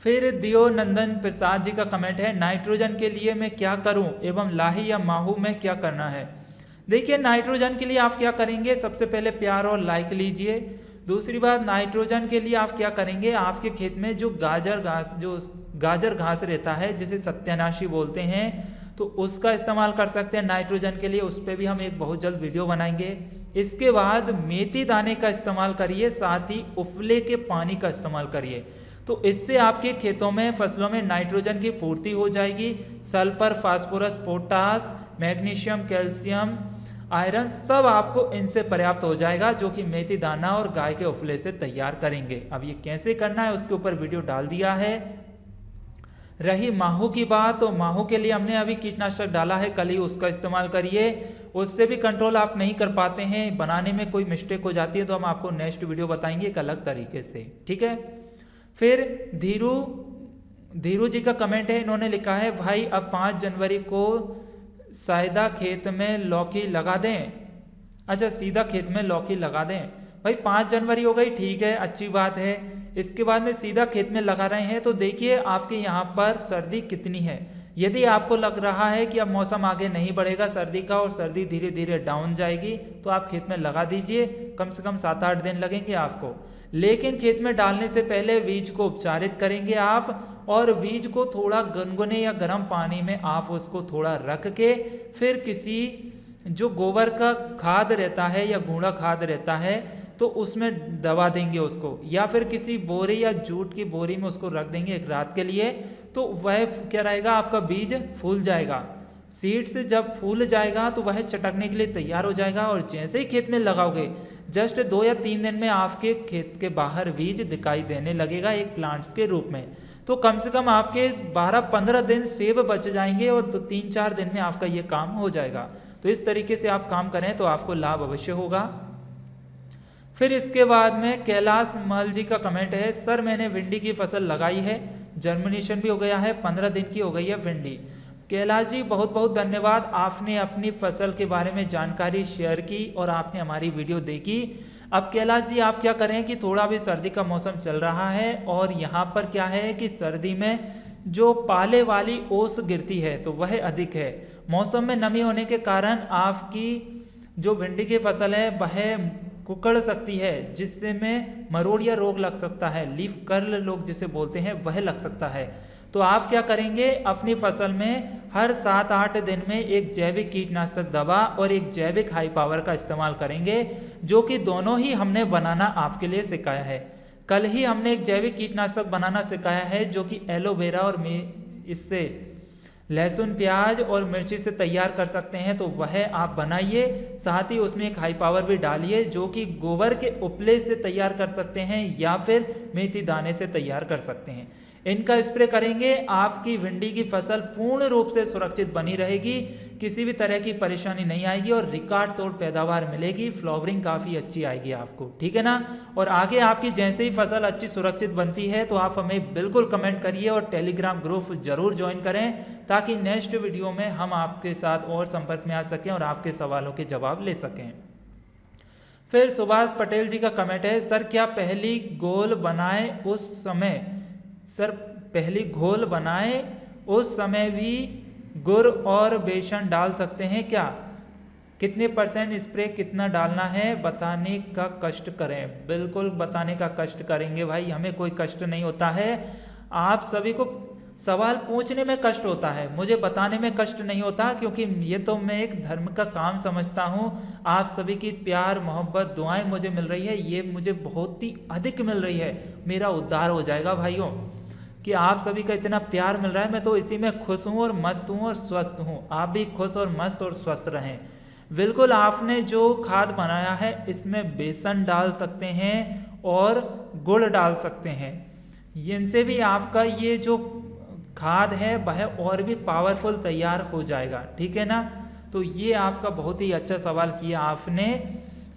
फिर दियो नंदन प्रसाद जी का कमेंट है, नाइट्रोजन के लिए मैं क्या करूं एवं लाही या माहू में क्या करना है? देखिए नाइट्रोजन के लिए आप क्या करेंगे, सबसे पहले प्यार और लाइक लीजिए। दूसरी बात, नाइट्रोजन के लिए आप क्या करेंगे, आपके खेत में जो गाजर घास रहता है जिसे सत्यानाशी बोलते हैं, तो उसका इस्तेमाल कर सकते हैं नाइट्रोजन के लिए। उस पर भी हम एक बहुत जल्द वीडियो बनाएंगे। इसके बाद मेथी दाने का इस्तेमाल करिए, साथ ही उफले के पानी का इस्तेमाल करिए। तो इससे आपके खेतों में, फसलों में नाइट्रोजन की पूर्ति हो जाएगी। Sulphur, phosphorus, potash, magnesium, calcium, iron सब आपको इनसे पर्याप्त हो जाएगा, जो कि मेथी दाना और गाय के उफले से तैयार करेंगे। अब ये कैसे करना है उसके ऊपर वीडियो डाल दिया है। रही माहू की बात, तो माहू के लिए हमने अभी कीटनाशक डाला है, कल ही उसका इस्तेमाल करिए। उससे भी कंट्रोल आप नहीं कर पाते हैं, बनाने में कोई मिस्टेक हो जाती है, तो हम आपको नेक्स्ट वीडियो बताएंगे एक अलग तरीके से, ठीक है। फिर धीरू जी का कमेंट है, इन्होंने लिखा है, भाई अब 5 जनवरी को सायदा खेत में लौकी लगा दें। अच्छा, सीधा खेत में लौकी लगा दें। भाई 5 जनवरी हो गई, ठीक है, अच्छी बात है। इसके बाद में सीधा खेत में लगा रहे हैं, तो देखिए आपके यहाँ पर सर्दी कितनी है। यदि आपको लग रहा है कि अब मौसम आगे नहीं बढ़ेगा सर्दी का और सर्दी धीरे धीरे डाउन जाएगी, तो आप खेत में लगा दीजिए, कम से कम 7-8 दिन लगेंगे आपको। लेकिन खेत में डालने से पहले बीज को उपचारित करेंगे आप, और बीज को थोड़ा गुनगुने या गर्म पानी में आप उसको थोड़ा रख के फिर किसी जो गोबर का खाद रहता है या गूढ़ा खाद रहता है तो उसमें दबा देंगे उसको, या फिर किसी बोरी या जूट की बोरी में उसको रख देंगे एक रात के लिए। तो वह क्या रहेगा, आपका बीज फूल जाएगा। सीड्स जब फूल जाएगा तो वह चटकने के लिए तैयार हो जाएगा, और जैसे ही खेत में लगाओगे जस्ट 2 या 3 दिन में आपके खेत के बाहर बीज दिखाई देने लगेगा एक प्लांट्स के रूप में। तो कम से कम आपके 12-15 दिन सेब बच जाएंगे, और 3-4 दिन में आपका ये काम हो जाएगा। तो इस तरीके से आप काम करें तो आपको लाभ अवश्य होगा। फिर इसके बाद में कैलाश मल जी का कमेंट है, सर मैंने भिंडी की फसल लगाई है, जर्मिनेशन भी हो गया है, 15 दिन की हो गई है भिंडी। कैलाश जी बहुत बहुत धन्यवाद, आपने अपनी फसल के बारे में जानकारी शेयर की और आपने हमारी वीडियो देखी। अब कैलाश जी आप क्या करें कि थोड़ा भी सर्दी का मौसम चल रहा है, और यहाँ पर क्या है कि सर्दी में जो पाले वाली ओस गिरती है तो वह अधिक है। मौसम में नमी होने के कारण आपकी जो भिंडी की फसल है वह कुकड़ सकती है, जिससे में मरोड़ या रोग लग सकता है, लीफ कर्ल लोग जिसे बोलते हैं वह लग सकता है। तो आप क्या करेंगे, अपनी फसल में हर 7-8 दिन में एक जैविक कीटनाशक दवा और एक जैविक हाई पावर का इस्तेमाल करेंगे, जो कि दोनों ही हमने बनाना आपके लिए सिखाया है। कल ही हमने एक जैविक कीटनाशक बनाना सिखाया है जो कि एलोवेरा और इससे लहसुन प्याज और मिर्ची से तैयार कर सकते हैं, तो वह आप बनाइए। साथ ही उसमें एक हाई पावर भी डालिए जो कि गोबर के उपले से तैयार कर सकते हैं या फिर मेथी दाने से तैयार कर सकते हैं। इनका स्प्रे करेंगे, आपकी भिंडी की फसल पूर्ण रूप से सुरक्षित बनी रहेगी, किसी भी तरह की परेशानी नहीं आएगी और रिकॉर्ड तोड़ पैदावार मिलेगी, फ्लावरिंग काफ़ी अच्छी आएगी आपको, ठीक है ना। और आगे आपकी जैसे ही फसल अच्छी सुरक्षित बनती है तो आप हमें बिल्कुल कमेंट करिए और टेलीग्राम ग्रुप जरूर ज्वाइन करें, ताकि नेक्स्ट वीडियो में हम आपके साथ और संपर्क में आ सकें और आपके सवालों के जवाब ले सकें। फिर सुभाष पटेल जी का कमेंट है, सर क्या पहली घोल बनाए उस समय भी गुड़ और बेसन डाल सकते हैं क्या? कितने % स्प्रे कितना डालना है बताने का कष्ट करें। बिल्कुल बताने का कष्ट करेंगे भाई, हमें कोई कष्ट नहीं होता है। आप सभी को सवाल पूछने में कष्ट होता है, मुझे बताने में कष्ट नहीं होता, क्योंकि ये तो मैं एक धर्म का काम समझता हूँ। आप सभी की प्यार मोहब्बत दुआएं मुझे मिल रही है, ये मुझे बहुत ही अधिक मिल रही है। मेरा उद्धार हो जाएगा भाइयों कि आप सभी का इतना प्यार मिल रहा है, मैं तो इसी में खुश हूँ और मस्त हूँ और स्वस्थ हूँ। आप भी खुश और मस्त और स्वस्थ रहें। बिल्कुल आपने जो खाद बनाया है इसमें बेसन डाल सकते हैं और गुड़ डाल सकते हैं, इनसे भी आपका ये जो खाद है वह और भी पावरफुल तैयार हो जाएगा, ठीक है ना। तो ये आपका बहुत ही अच्छा सवाल किया आपने।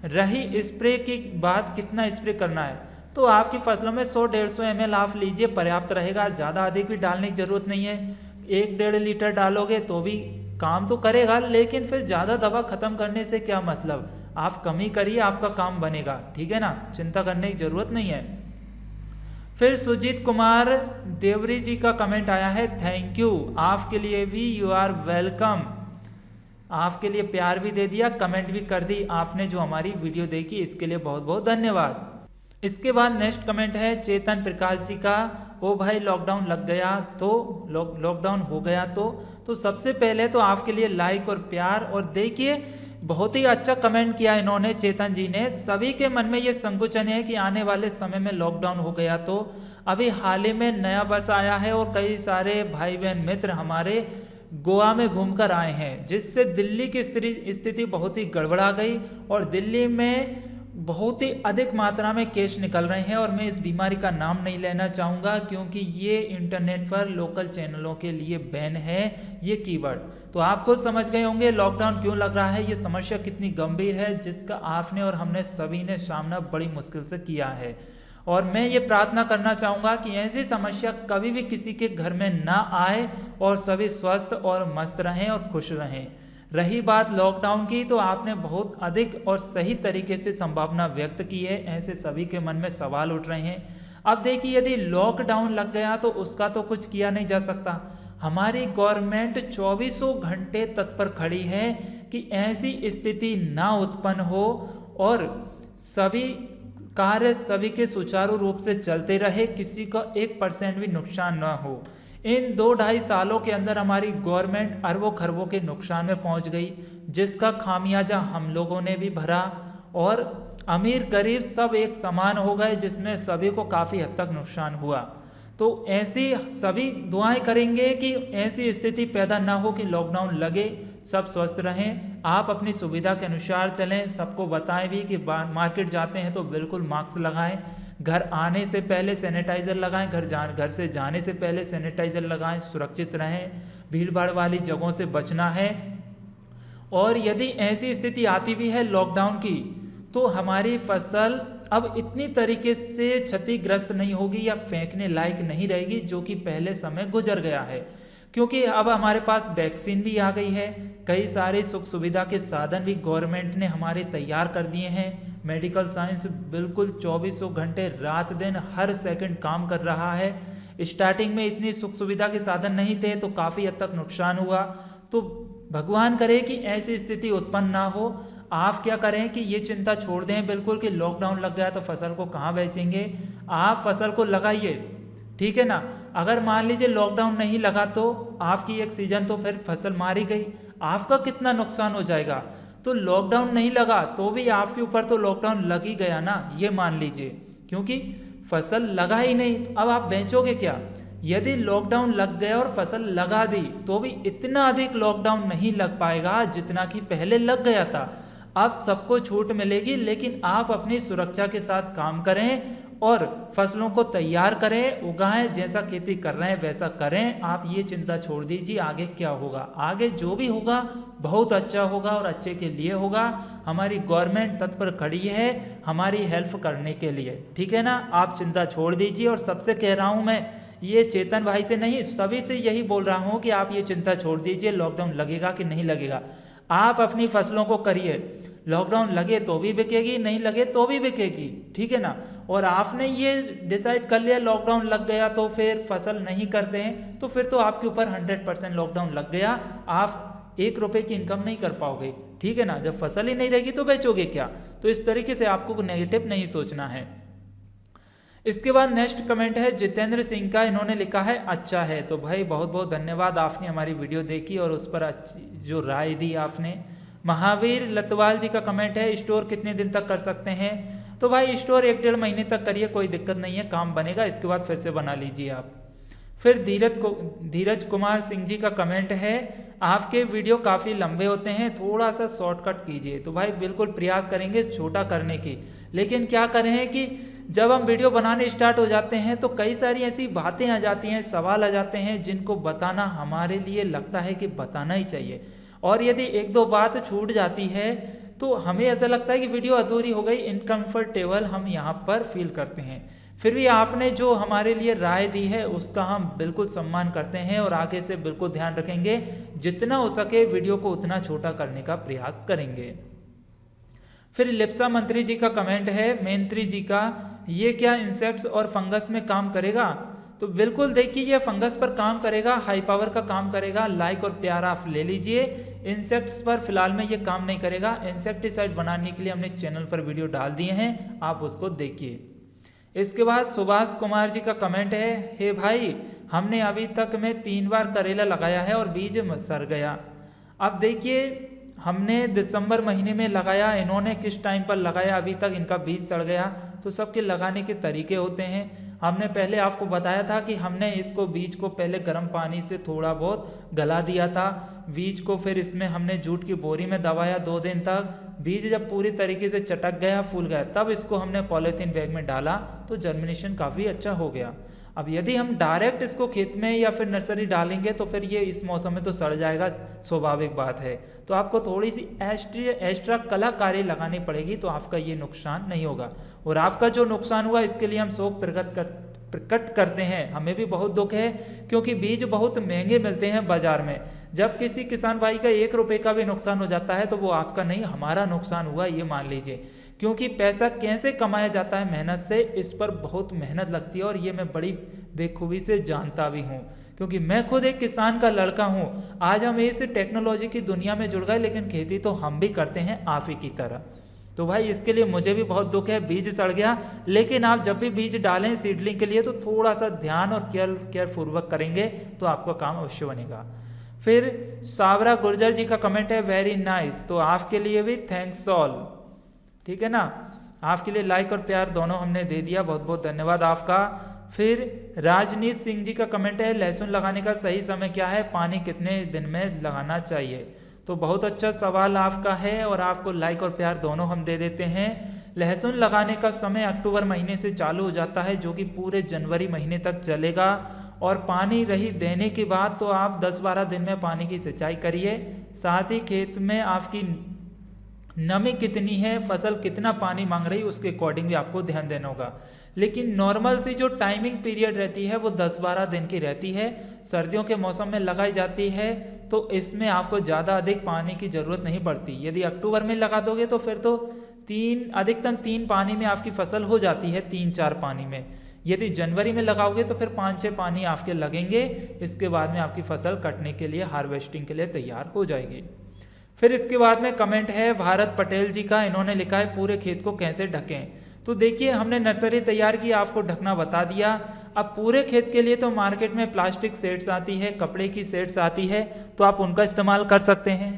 रही स्प्रे की बात, कितना स्प्रे करना है, तो आपकी फसलों में 100-150 ml आप लीजिए, पर्याप्त रहेगा। ज़्यादा अधिक भी डालने की जरूरत नहीं है, 1-1.5 लीटर डालोगे तो भी काम तो करेगा, लेकिन फिर ज़्यादा दवा खत्म करने से क्या मतलब, आप कम ही करिए, आपका काम बनेगा, ठीक है ना, चिंता करने की जरूरत नहीं है। फिर सुजीत कुमार देवरी जी का कमेंट आया है, थैंक यू, आपके लिए भी यू आर वेलकम। आपके लिए प्यार भी दे दिया, कमेंट भी कर दी आपने जो हमारी वीडियो देखी, इसके लिए बहुत बहुत धन्यवाद। इसके बाद नेक्स्ट कमेंट है चेतन प्रकाश जी का, ओ भाई लॉकडाउन लग गया तो लॉकडाउन हो गया तो सबसे पहले तो आपके लिए लाइक और प्यार। और देखिए बहुत ही अच्छा कमेंट किया इन्होंने, चेतन जी ने। सभी के मन में ये संकोचन है कि आने वाले समय में लॉकडाउन हो गया तो। अभी हाल ही में नया वर्ष आया है और कई सारे भाई बहन मित्र हमारे गोवा में घूमकर आए हैं, जिससे दिल्ली की स्थिति बहुत ही गड़बड़ा गई और दिल्ली में बहुत ही अधिक मात्रा में केस निकल रहे हैं। और मैं इस बीमारी का नाम नहीं लेना चाहूँगा क्योंकि ये इंटरनेट पर लोकल चैनलों के लिए बैन है ये कीवर्ड। तो आप खुद समझ गए होंगे लॉकडाउन क्यों लग रहा है, ये समस्या कितनी गंभीर है, जिसका आपने और हमने सभी ने सामना बड़ी मुश्किल से किया है। और मैं ये प्रार्थना करना चाहूँगा कि ऐसी समस्या कभी भी किसी के घर में ना आए और सभी स्वस्थ और मस्त रहें और खुश रहें। रही बात लॉकडाउन की, तो आपने बहुत अधिक और सही तरीके से संभावना व्यक्त की है, ऐसे सभी के मन में सवाल उठ रहे हैं। अब देखिए यदि लॉकडाउन लग गया तो उसका तो कुछ किया नहीं जा सकता। हमारी गवर्नमेंट 24 घंटे तत्पर खड़ी है कि ऐसी स्थिति ना उत्पन्न हो और सभी कार्य सभी के सुचारू रूप से चलते रहे, किसी का 1% भी नुकसान न हो। इन 2-2.5 सालों के अंदर हमारी गवर्नमेंट अरबों खरबों के नुकसान में पहुंच गई, जिसका खामियाजा हम लोगों ने भी भरा और अमीर गरीब सब एक समान हो गए, जिसमें सभी को काफ़ी हद तक नुकसान हुआ। तो ऐसी सभी दुआएं करेंगे कि ऐसी स्थिति पैदा ना हो कि लॉकडाउन लगे, सब स्वस्थ रहें, आप अपनी सुविधा के अनुसार चलें। सबको बताएं भी कि मार्केट जाते हैं तो बिल्कुल मास्क लगाएं, घर आने से पहले सैनिटाइज़र लगाएं, घर से जाने से पहले सैनिटाइज़र लगाएं, सुरक्षित रहें, भीड़ भाड़ वाली जगहों से बचना है। और यदि ऐसी स्थिति आती भी है लॉकडाउन की, तो हमारी फसल अब इतनी तरीके से क्षतिग्रस्त नहीं होगी या फेंकने लायक नहीं रहेगी, जो कि पहले समय गुजर गया है, क्योंकि अब हमारे पास वैक्सीन भी आ गई है। कई सारे सुख सुविधा के साधन भी गवर्नमेंट ने हमारे तैयार कर दिए हैं। मेडिकल साइंस बिल्कुल 24 घंटे रात दिन हर सेकंड काम कर रहा है। स्टार्टिंग में इतनी सुख सुविधा के साधन नहीं थे तो काफ़ी हद तक नुकसान हुआ। तो भगवान करे कि ऐसी स्थिति उत्पन्न ना हो। आप क्या करें कि ये चिंता छोड़ दें बिल्कुल कि लॉकडाउन लग गया तो फसल को कहाँ बेचेंगे। आप फसल को लगाइए, ठीक है ना। अगर मान लीजिए लॉकडाउन नहीं लगा तो आपकी एक सीजन तो फिर फसल मारी गई, आपका कितना नुकसान हो जाएगा। तो लॉकडाउन नहीं लगा तो भी आपके ऊपर तो लॉकडाउन लग ही गया ना, ये मान लीजिए, क्योंकि फसल लगा ही नहीं। अब आप बेचोगे क्या। यदि लॉकडाउन लग गया और फसल लगा दी तो भी इतना अधिक लॉकडाउन नहीं लग पाएगा जितना कि पहले लग गया था। अब सबको छूट मिलेगी, लेकिन आप अपनी सुरक्षा के साथ काम करें और फसलों को तैयार करें, उगाएं, जैसा खेती कर रहे हैं वैसा करें। आप ये चिंता छोड़ दीजिए आगे क्या होगा। आगे जो भी होगा बहुत अच्छा होगा और अच्छे के लिए होगा। हमारी गवर्नमेंट तत्पर खड़ी है हमारी हेल्प करने के लिए, ठीक है ना। आप चिंता छोड़ दीजिए। और सबसे कह रहा हूँ मैं, ये चेतन भाई से नहीं, सभी से यही बोल रहा हूँ कि आप ये चिंता छोड़ दीजिए लॉकडाउन लगेगा कि नहीं लगेगा। आप अपनी फसलों को करिए, लॉकडाउन लगे तो भी बिकेगी, नहीं लगे तो भी बिकेगी, ठीक है ना। और आपने ये डिसाइड कर लिया लॉकडाउन लग गया तो फिर फसल नहीं करते हैं, तो फिर तो आपके ऊपर 100% लॉकडाउन लग गया, आप 1 रुपए की इनकम नहीं कर पाओगे, ठीक है ना। जब फसल ही नहीं रहेगी तो बेचोगे क्या। तो इस तरीके से आपको नेगेटिव नहीं सोचना है। इसके बाद नेक्स्ट कमेंट है जितेंद्र सिंह का। इन्होंने लिखा है अच्छा है। तो भाई बहुत बहुत धन्यवाद, आपने हमारी वीडियो देखी और उस पर जो राय दी आपने। महावीर लतवाल जी का कमेंट है स्टोर कितने दिन तक कर सकते हैं। तो भाई स्टोर 1-1.5 महीने तक करिए, कोई दिक्कत नहीं है, काम बनेगा, इसके बाद फिर से बना लीजिए आप। फिर धीरज कुमार सिंह जी का कमेंट है आपके वीडियो काफ़ी लंबे होते हैं, थोड़ा सा शॉर्टकट कीजिए। तो भाई बिल्कुल प्रयास करेंगे छोटा करने की, लेकिन क्या करें कि जब हम वीडियो बनाने स्टार्ट हो जाते हैं तो कई सारी ऐसी बातें आ जाती हैं, सवाल आ जाते हैं जिनको बताना हमारे लिए लगता है कि बताना ही चाहिए। और यदि 1-2 बात छूट जाती है तो हमें ऐसा लगता है कि वीडियो अधूरी हो गई, इनकम्फर्टेबल हम यहाँ पर फील करते हैं। फिर भी आपने जो हमारे लिए राय दी है उसका हम बिल्कुल सम्मान करते हैं और आगे से बिल्कुल ध्यान रखेंगे, जितना हो सके वीडियो को उतना छोटा करने का प्रयास करेंगे। फिर लिप्सा मंत्री जी का कमेंट है मेंत्री जी का, ये क्या इंसेक्ट्स और फंगस में काम करेगा। तो बिल्कुल देखिए ये फंगस पर काम करेगा, हाई पावर का काम करेगा। लाइक और प्यार आप ले लीजिए। इंसेक्ट्स पर फिलहाल में ये काम नहीं करेगा। इंसेक्टिसाइड बनाने के लिए हमने चैनल पर वीडियो डाल दिए हैं, आप उसको देखिए। इसके बाद सुभाष कुमार जी का कमेंट है हे भाई हमने अभी तक में 3 बार करेला लगाया है और बीज सड़ गया। अब देखिए हमने दिसंबर महीने में लगाया, इन्होंने किस टाइम पर लगाया, अभी तक इनका बीज सड़ गया। तो सबके लगाने के तरीके होते हैं। हमने पहले आपको बताया था कि हमने इसको बीज को पहले गर्म पानी से थोड़ा बहुत गला दिया था, बीज को फिर इसमें हमने जूट की बोरी में दबाया 2 दिन तक। बीज जब पूरी तरीके से चटक गया, फूल गया, तब इसको हमने पॉलीथीन बैग में डाला तो जर्मिनेशन काफ़ी अच्छा हो गया। अब यदि हम डायरेक्ट इसको खेत में या फिर नर्सरी डालेंगे तो फिर ये इस मौसम में तो सड़ जाएगा, स्वाभाविक बात है। तो आपको थोड़ी सी एक्स्ट्रा कलाकारी लगानी पड़ेगी तो आपका ये नुकसान नहीं होगा। और आपका जो नुकसान हुआ इसके लिए हम शोक प्रकट करते हैं। हमें भी बहुत दुख है क्योंकि बीज बहुत महंगे मिलते हैं बाजार में। जब किसी किसान भाई का 1 रुपए का भी नुकसान हो जाता है तो वो आपका नहीं हमारा नुकसान हुआ, ये मान लीजिए। क्योंकि पैसा कैसे कमाया जाता है मेहनत से, इस पर बहुत मेहनत लगती है और ये मैं बड़ी बेखूबी से जानता भी हूँ क्योंकि मैं खुद एक किसान का लड़का हूँ। आज हम इस टेक्नोलॉजी की दुनिया में जुड़ गए लेकिन खेती तो हम भी करते हैं आप ही की तरह। तो भाई इसके लिए मुझे भी बहुत दुख है, बीज सड़ गया। लेकिन आप जब भी बीज डालें सीडलिंग के लिए तो थोड़ा सा ध्यान और केयरपूर्वक करेंगे तो आपका काम अवश्य बनेगा। फिर सावरा गुर्जर जी का कमेंट है वेरी नाइस, तो आपके लिए भी थैंक्स ऑल, ठीक है ना, आपके लिए लाइक और प्यार दोनों हमने दे दिया, बहुत बहुत धन्यवाद आपका। फिर राजनीत सिंह जी का कमेंट है लहसुन लगाने का सही समय क्या है, पानी कितने दिन में लगाना चाहिए। तो बहुत अच्छा सवाल आपका है और आपको लाइक और प्यार दोनों हम दे देते हैं। लहसुन लगाने का समय अक्टूबर महीने से चालू हो जाता है जो कि पूरे जनवरी महीने तक चलेगा। और पानी रही देने के बाद तो आप 10-12 दिन में पानी की सिंचाई करिए। साथ ही खेत में आपकी नमी कितनी है, फसल कितना पानी मांग रही है, उसके अकॉर्डिंग भी आपको ध्यान देना होगा। लेकिन नॉर्मल सी जो टाइमिंग पीरियड रहती है वो 10-12 दिन की रहती है, सर्दियों के मौसम में लगाई जाती है, तो इसमें आपको ज़्यादा अधिक पानी की ज़रूरत नहीं पड़ती। यदि अक्टूबर में लगा दोगे तो फिर तो अधिकतम 3 पानी में आपकी फसल हो जाती है, 3-4 पानी में। यदि जनवरी में लगाओगे तो फिर 5-6 पानी आपके लगेंगे, इसके बाद में आपकी फसल कटने के लिए, हार्वेस्टिंग के लिए तैयार हो जाएगी। फिर इसके बाद में कमेंट है भारत पटेल जी का, इन्होंने लिखा है पूरे खेत को कैसे ढकें। तो देखिए हमने नर्सरी तैयार की, आपको ढकना बता दिया। अब पूरे खेत के लिए तो मार्केट में प्लास्टिक सेट्स आती है, कपड़े की सेट्स आती है, तो आप उनका इस्तेमाल कर सकते हैं,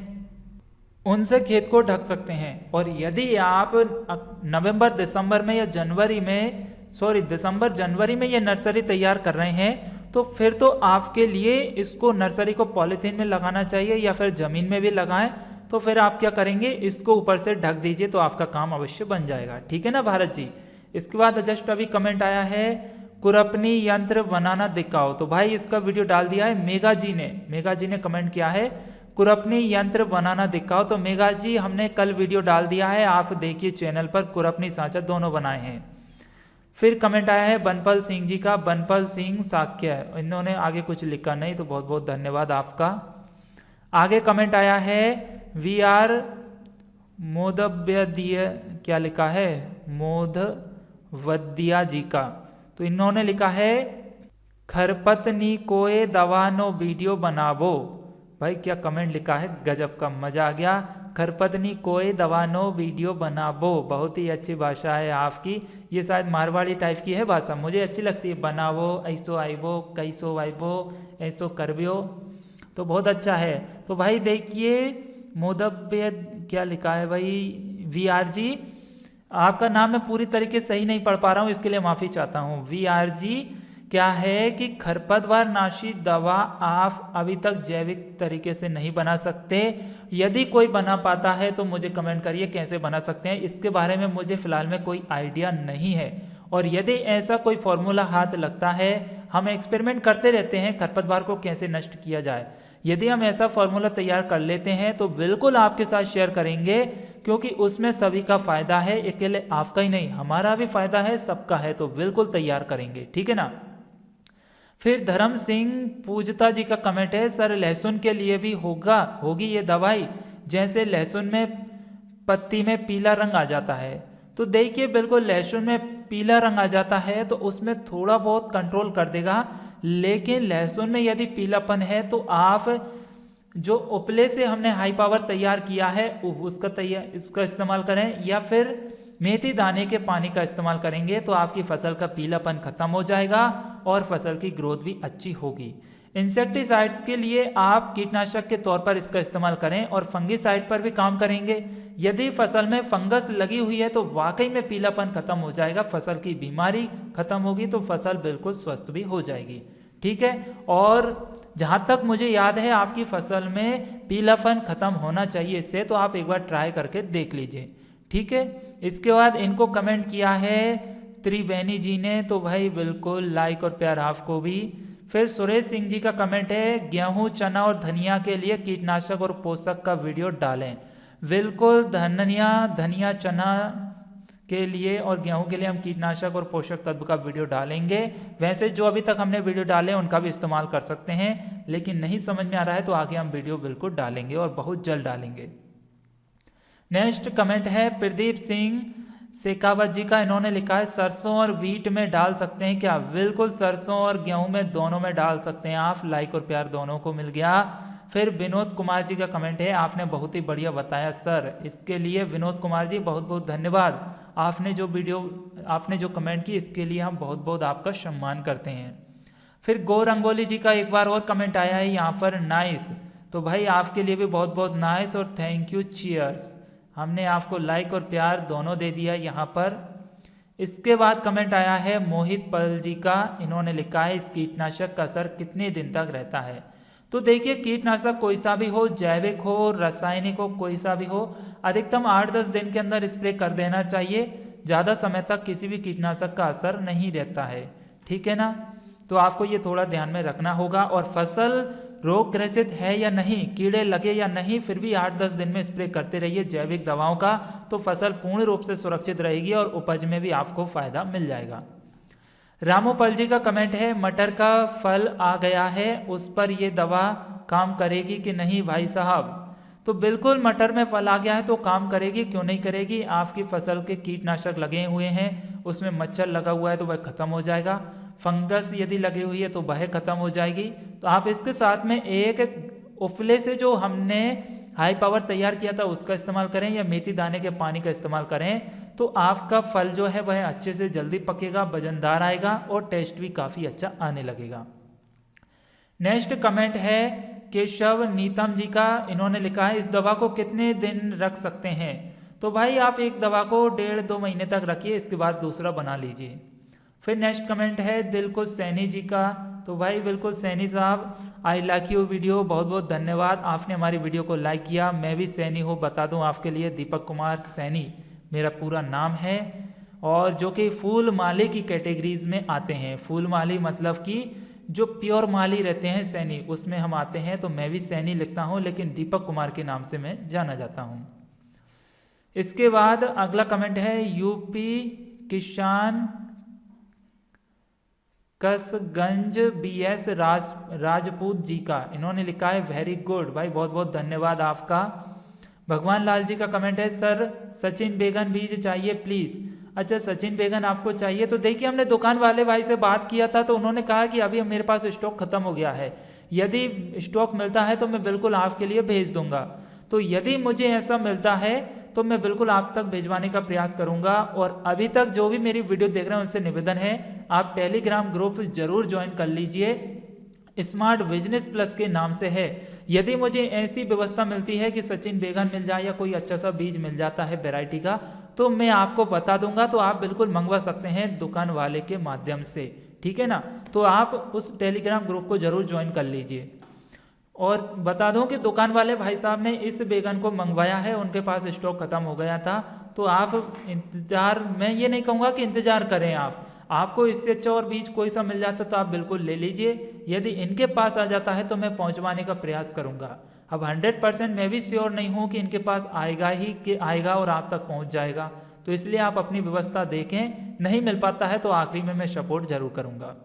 उनसे खेत को ढक सकते हैं। और यदि आप नवंबर दिसंबर में या दिसंबर जनवरी में ये नर्सरी तैयार कर रहे हैं तो फिर तो आपके लिए इसको नर्सरी को पॉलीथीन में लगाना चाहिए या फिर जमीन में भी लगाएं। तो फिर आप क्या करेंगे, इसको ऊपर से ढक दीजिए तो आपका काम अवश्य बन जाएगा, ठीक है ना भारत जी। इसके बाद जस्ट अभी कमेंट आया है खुरपनी यंत्र बनाना दिखाओ। तो भाई इसका वीडियो डाल दिया है मेगा जी ने कमेंट किया है खुरपनी यंत्र बनाना दिखाओ। तो मेगा जी हमने कल वीडियो डाल दिया है, आप देखिए चैनल पर, खुरपनी सांचा दोनों बनाए हैं। फिर कमेंट आया है बनपल सिंह जी का, बनपल सिंह साक्य, इन्होंने आगे कुछ लिखा नहीं, तो बहुत बहुत धन्यवाद आपका। आगे कमेंट आया है वी आर मोदव्यदिया, क्या लिखा है, मोदवदिया जी का। तो इन्होंने लिखा है खरपतनी कोए दवानो वीडियो बनावो। भाई क्या कमेंट लिखा है, गजब का, मजा आ गया। खरपतनी कोई दवानो वीडियो बनावो, बहुत ही अच्छी भाषा है आपकी, ये शायद मारवाड़ी टाइप की है भाषा, मुझे अच्छी लगती है। बनावो, ऐसो आइबो, कैसो आइबो, ऐसो करबियो, तो बहुत अच्छा है। तो भाई देखिए मोदब्य क्या लिखा है भाई, VR जी, आपका नाम मैं पूरी तरीके से सही नहीं पढ़ पा रहा हूँ, इसके लिए माफ़ी चाहता हूँ। VR जी क्या है कि खरपतवार नाशी दवा आप अभी तक जैविक तरीके से नहीं बना सकते। यदि कोई बना पाता है तो मुझे कमेंट करिए कैसे बना सकते हैं, इसके बारे में मुझे फिलहाल में कोई आइडिया नहीं है। और यदि ऐसा कोई फॉर्मूला हाथ लगता है, हम एक्सपेरिमेंट करते रहते हैं खरपतवार को कैसे नष्ट किया जाए, यदि हम ऐसा फॉर्मूला तैयार कर लेते हैं तो बिल्कुल आपके साथ शेयर करेंगे, क्योंकि उसमें सभी का फायदा है, अकेले आपका ही नहीं, हमारा भी फायदा है, सबका है, तो बिल्कुल तैयार करेंगे, ठीक है ना। फिर धर्म सिंह पूजता जी का कमेंट है सर लहसुन के लिए भी होगी ये दवाई, जैसे लहसुन में पत्ती में पीला रंग आ जाता है। तो देखिए बिल्कुल लहसुन में पीला रंग आ जाता है तो उसमें थोड़ा बहुत कंट्रोल कर देगा, लेकिन लहसुन में यदि पीलापन है तो आप जो उपले से हमने हाई पावर तैयार किया है उसका इस्तेमाल करें, या फिर मेथी दाने के पानी का इस्तेमाल करेंगे तो आपकी फसल का पीलापन खत्म हो जाएगा और फसल की ग्रोथ भी अच्छी होगी। इंसेक्टिसाइड्स के लिए आप कीटनाशक के तौर पर इसका इस्तेमाल करें और फंगिसाइड पर भी काम करेंगे। यदि फसल में फंगस लगी हुई है तो वाकई में पीलापन खत्म हो जाएगा, फसल की बीमारी खत्म होगी तो फसल बिल्कुल स्वस्थ भी हो जाएगी, ठीक है। और जहाँ तक मुझे याद है आपकी फसल में पीलापन खत्म होना चाहिए इससे, तो आप एक बार ट्राई करके देख लीजिए, ठीक है। इसके बाद इनको कमेंट किया है त्रिवेणी जी ने, तो भाई बिल्कुल लाइक और प्यार आपको भी। फिर सुरेश सिंह जी का कमेंट है गेहूं, चना और धनिया के लिए कीटनाशक और पोषक का वीडियो डालें। बिल्कुल धनिया चना के लिए और गेहूं के लिए हम कीटनाशक और पोषक तत्व का वीडियो डालेंगे। वैसे जो अभी तक हमने वीडियो डाले उनका भी इस्तेमाल कर सकते हैं, लेकिन नहीं समझ में आ रहा है तो आगे हम वीडियो बिल्कुल डालेंगे और बहुत जल्द डालेंगे। नेक्स्ट कमेंट है प्रदीप सिंह शेखावत जी का, इन्होंने लिखा है सरसों और वीट में डाल सकते हैं क्या। बिल्कुल सरसों और गेहूं में दोनों में डाल सकते हैं आप, लाइक और प्यार दोनों को मिल गया। फिर विनोद कुमार जी का कमेंट है, आपने बहुत ही बढ़िया बताया सर, इसके लिए विनोद कुमार जी बहुत बहुत धन्यवाद। आपने जो कमेंट की इसके लिए हम बहुत बहुत आपका सम्मान करते हैं। फिर गौ रंगोली जी का एक बार और कमेंट आया है यहाँ पर, नाइस। तो भाई आपके लिए भी बहुत बहुत नाइस और थैंक यू, चीयर्स। हमने आपको लाइक और प्यार दोनों दे दिया यहाँ पर। इसके बाद कमेंट आया है मोहित पल जी का, इन्होंने लिखा है इस कीटनाशक का असर कितने दिन तक रहता है। तो देखिए कीटनाशक कोई सा भी हो, जैविक हो रासायनिक हो, कोई सा भी हो, अधिकतम 8-10 दिन के अंदर स्प्रे कर देना चाहिए। ज़्यादा समय तक किसी भी कीटनाशक का असर नहीं रहता है, ठीक है ना। तो आपको ये थोड़ा ध्यान में रखना होगा। और फसल रोग ग्रसित है या नहीं, कीड़े लगे या नहीं, फिर भी 8-10 दिन में स्प्रे करते रहिए जैविक दवाओं का, तो फसल पूर्ण रूप से सुरक्षित रहेगी और उपज में भी आपको फायदा मिल जाएगा। रामोपल जी का कमेंट है, मटर का फल आ गया है, उस पर ये दवा काम करेगी कि नहीं भाई साहब। तो बिल्कुल मटर में फल आ गया है तो काम करेगी, क्यों नहीं करेगी। आपकी फसल के कीटनाशक लगे हुए हैं, उसमें मच्छर लगा हुआ है तो वह खत्म हो जाएगा, फंगस यदि लगी हुई है तो वह खत्म हो जाएगी। तो आप इसके साथ में एक उफले से जो हमने हाई पावर तैयार किया था उसका इस्तेमाल करें या मेथी दाने के पानी का इस्तेमाल करें, तो आपका फल जो है वह अच्छे से जल्दी पकेगा, वजनदार आएगा और टेस्ट भी काफ़ी अच्छा आने लगेगा। नेक्स्ट कमेंट है केशव नीतम जी का, इन्होंने लिखा है इस दवा को कितने दिन रख सकते हैं। तो भाई आप एक दवा को 1.5-2 महीने तक रखिए, इसके बाद दूसरा बना लीजिए। फिर नेक्स्ट कमेंट है दिलकुश सैनी जी का। तो भाई बिल्कुल सैनी साहब, आई लाइक यू वीडियो, बहुत बहुत धन्यवाद, आपने हमारी वीडियो को लाइक किया। मैं भी सैनी हूँ, बता दूँ आपके लिए, दीपक कुमार सैनी मेरा पूरा नाम है, और जो कि फूल माली की कैटेगरीज में आते हैं। फूल माली मतलब कि जो प्योर माली रहते हैं सैनी, उसमें हम आते हैं। तो मैं भी सैनी लिखता हूँ, लेकिन दीपक कुमार के नाम से मैं जाना जाता हूँ। इसके बाद अगला कमेंट है यूपी किसान कसगंज BS राजपूत जी का, इन्होंने लिखा है वेरी गुड। भाई बहुत बहुत धन्यवाद आपका। भगवान लाल जी का कमेंट है सर सचिन बेगन बीज चाहिए प्लीज़। अच्छा सचिन बेगन आपको चाहिए, तो देखिए हमने दुकान वाले भाई से बात किया था, तो उन्होंने कहा कि अभी मेरे पास स्टॉक खत्म हो गया है, यदि स्टॉक मिलता है तो मैं बिल्कुल आपके लिए भेज दूंगा। तो यदि मुझे ऐसा मिलता है तो मैं बिल्कुल आप तक भिजवाने का प्रयास करूंगा। और अभी तक जो भी मेरी वीडियो देख रहे हैं उनसे निवेदन है, आप टेलीग्राम ग्रुप जरूर ज्वाइन कर लीजिए, स्मार्ट बिजनेस प्लस के नाम से है। यदि मुझे ऐसी व्यवस्था मिलती है कि सचिन बेगन मिल जाए या कोई अच्छा सा बीज मिल जाता है वैरायटी का, तो मैं आपको बता दूंगा, तो आप बिल्कुल मंगवा सकते हैं दुकान वाले के माध्यम से, ठीक है ना। तो आप उस टेलीग्राम ग्रुप को जरूर ज्वाइन कर लीजिए। और बता दूं कि दुकान वाले भाई साहब ने इस बेगन को मंगवाया है, उनके पास स्टॉक खत्म हो गया था। तो आप इंतज़ार, मैं ये नहीं कहूँगा कि इंतज़ार करें, आपको इससे अच्छा और बीज कोई सा मिल जाता तो आप बिल्कुल ले लीजिए। यदि इनके पास आ जाता है तो मैं पहुँचवाने का प्रयास करूँगा। अब 100% मैं भी श्योर नहीं हूँ कि इनके पास आएगा ही कि आएगा और आप तक पहुँच जाएगा, तो इसलिए आप अपनी व्यवस्था देखें। नहीं मिल पाता है तो आखिरी में मैं सपोर्ट जरूर करूँगा।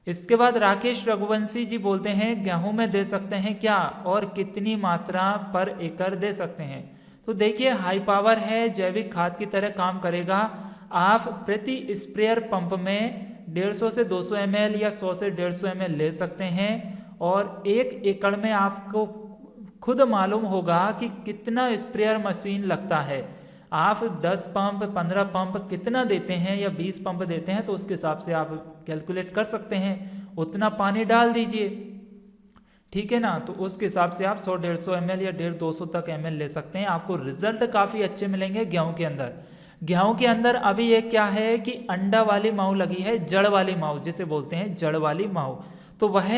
इसके बाद राकेश रघुवंशी जी बोलते हैं गेहूं में दे सकते हैं क्या और कितनी मात्रा पर एकड़ दे सकते हैं। तो देखिए हाई पावर है, जैविक खाद की तरह काम करेगा। आप प्रति स्प्रेयर पंप में 150 से 200 ml या 100 से 150 ml ले सकते हैं, और 1 एकड़ में आपको खुद मालूम होगा कि कितना स्प्रेयर मशीन लगता है। आप 10 पंप 15 पंप कितना देते हैं या 20 पंप देते हैं, तो उसके हिसाब से आप कैलकुलेट कर सकते हैं, उतना पानी डाल दीजिए, ठीक है ना। तो उसके हिसाब से आप 100-150 ml या 150-200 तक ml ले सकते हैं। आपको रिजल्ट काफ़ी अच्छे मिलेंगे गेहूं के अंदर। गेहूं के अंदर अभी ये क्या है कि अंडा वाली माऊ लगी है, जड़ वाली माऊ जिसे बोलते हैं, जड़ वाली माऊ। तो वह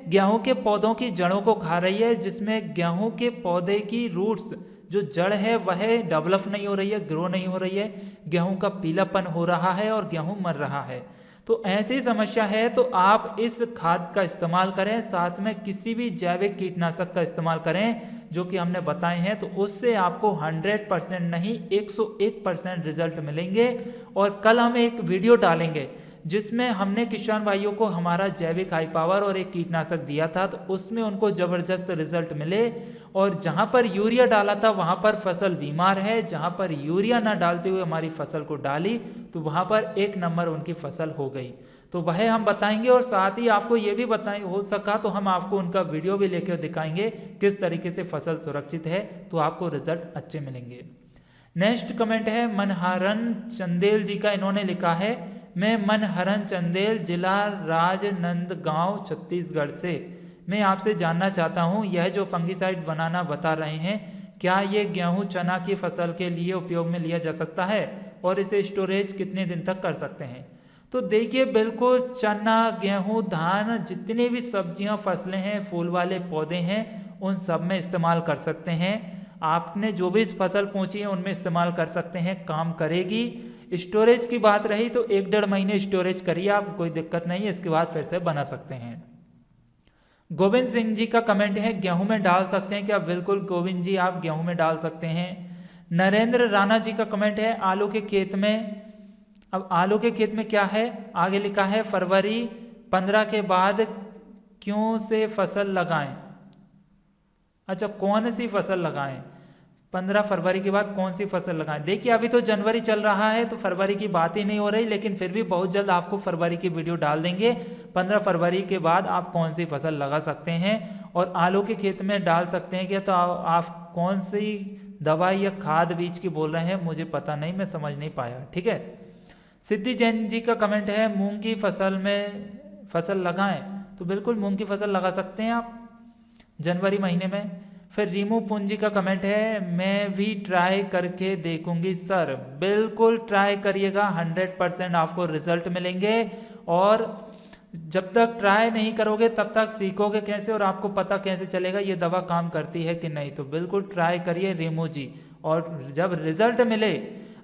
गेहूं के पौधों की जड़ों को खा रही है, जिसमें गेहूं के पौधे की रूट्स जो जड़ है वह डेवलप नहीं हो रही है, ग्रो नहीं हो रही है, गेहूं का पीलापन हो रहा है और गेहूं मर रहा है। तो ऐसी समस्या है तो आप इस खाद का इस्तेमाल करें, साथ में किसी भी जैविक कीटनाशक का इस्तेमाल करें जो कि हमने बताए हैं, तो उससे आपको 100% नहीं 101% रिजल्ट मिलेंगे। और कल हम एक वीडियो डालेंगे जिसमें हमने किसान भाइयों को हमारा जैविक हाई पावर और एक कीटनाशक दिया था, तो उसमें उनको ज़बरदस्त रिजल्ट मिले। और जहाँ पर यूरिया डाला था वहाँ पर फसल बीमार है, जहाँ पर यूरिया ना डालते हुए हमारी फसल को डाली तो वहाँ पर 1 नंबर उनकी फसल हो गई। तो वह हम बताएंगे और साथ ही आपको ये भी बताएं, हो सका तो हम आपको उनका वीडियो भी लेकर दिखाएंगे किस तरीके से फसल सुरक्षित है, तो आपको रिजल्ट अच्छे मिलेंगे। नेक्स्ट कमेंट है मनहरन चंदेल जी का। इन्होंने लिखा है, मैं मनहरन चंदेल, जिला राजनांदगांव, छत्तीसगढ़ से। मैं आपसे जानना चाहता हूँ, यह जो फंगिसाइड बनाना बता रहे हैं, क्या ये गेहूं चना की फसल के लिए उपयोग में लिया जा सकता है और इसे स्टोरेज कितने दिन तक कर सकते हैं? तो देखिए, बिल्कुल चना, गेहूं, धान, जितनी भी सब्जियां, फसलें हैं, फूल वाले पौधे हैं, उन सब में इस्तेमाल कर सकते हैं। आपने जो भी फसल पूछी है उनमें इस्तेमाल कर सकते हैं, काम करेगी। स्टोरेज की बात रही तो 1-1.5 महीने स्टोरेज करिए आप, कोई दिक्कत नहीं है, इसके बाद फिर से बना सकते हैं। गोविंद सिंह जी का कमेंट है, गेहूं में डाल सकते हैं क्या? बिल्कुल गोविंद जी, आप गेहूं में डाल सकते हैं। नरेंद्र राणा जी का कमेंट है, आलू के खेत में। अब आलू के खेत में क्या है, आगे लिखा है फरवरी 15 के बाद क्यों से फसल लगाएं? अच्छा, कौन सी फसल लगाएं? 15 फरवरी के बाद कौन सी फसल लगाएं? देखिए, अभी तो जनवरी चल रहा है तो फरवरी की बात ही नहीं हो रही, लेकिन फिर भी बहुत जल्द आपको फरवरी की वीडियो डाल देंगे। 15 फरवरी के बाद आप कौन सी फसल लगा सकते हैं और आलू के खेत में डाल सकते हैं क्या? तो आप कौन सी दवाई या खाद बीज की बोल रहे हैं, मुझे पता नहीं, मैं समझ नहीं पाया। ठीक है। सिद्धि जैन जी का कमेंट है, मूंग की फसल लगाएं। तो बिल्कुल मूंग की फसल लगा सकते हैं आप जनवरी महीने में। फिर रीमू पूंजी का कमेंट है, मैं भी ट्राई करके देखूंगी सर। बिल्कुल ट्राई करिएगा, 100% आपको रिजल्ट मिलेंगे। और जब तक ट्राई नहीं करोगे तब तक सीखोगे कैसे और आपको पता कैसे चलेगा ये दवा काम करती है कि नहीं। तो बिल्कुल ट्राई करिए रीमू जी, और जब रिजल्ट मिले,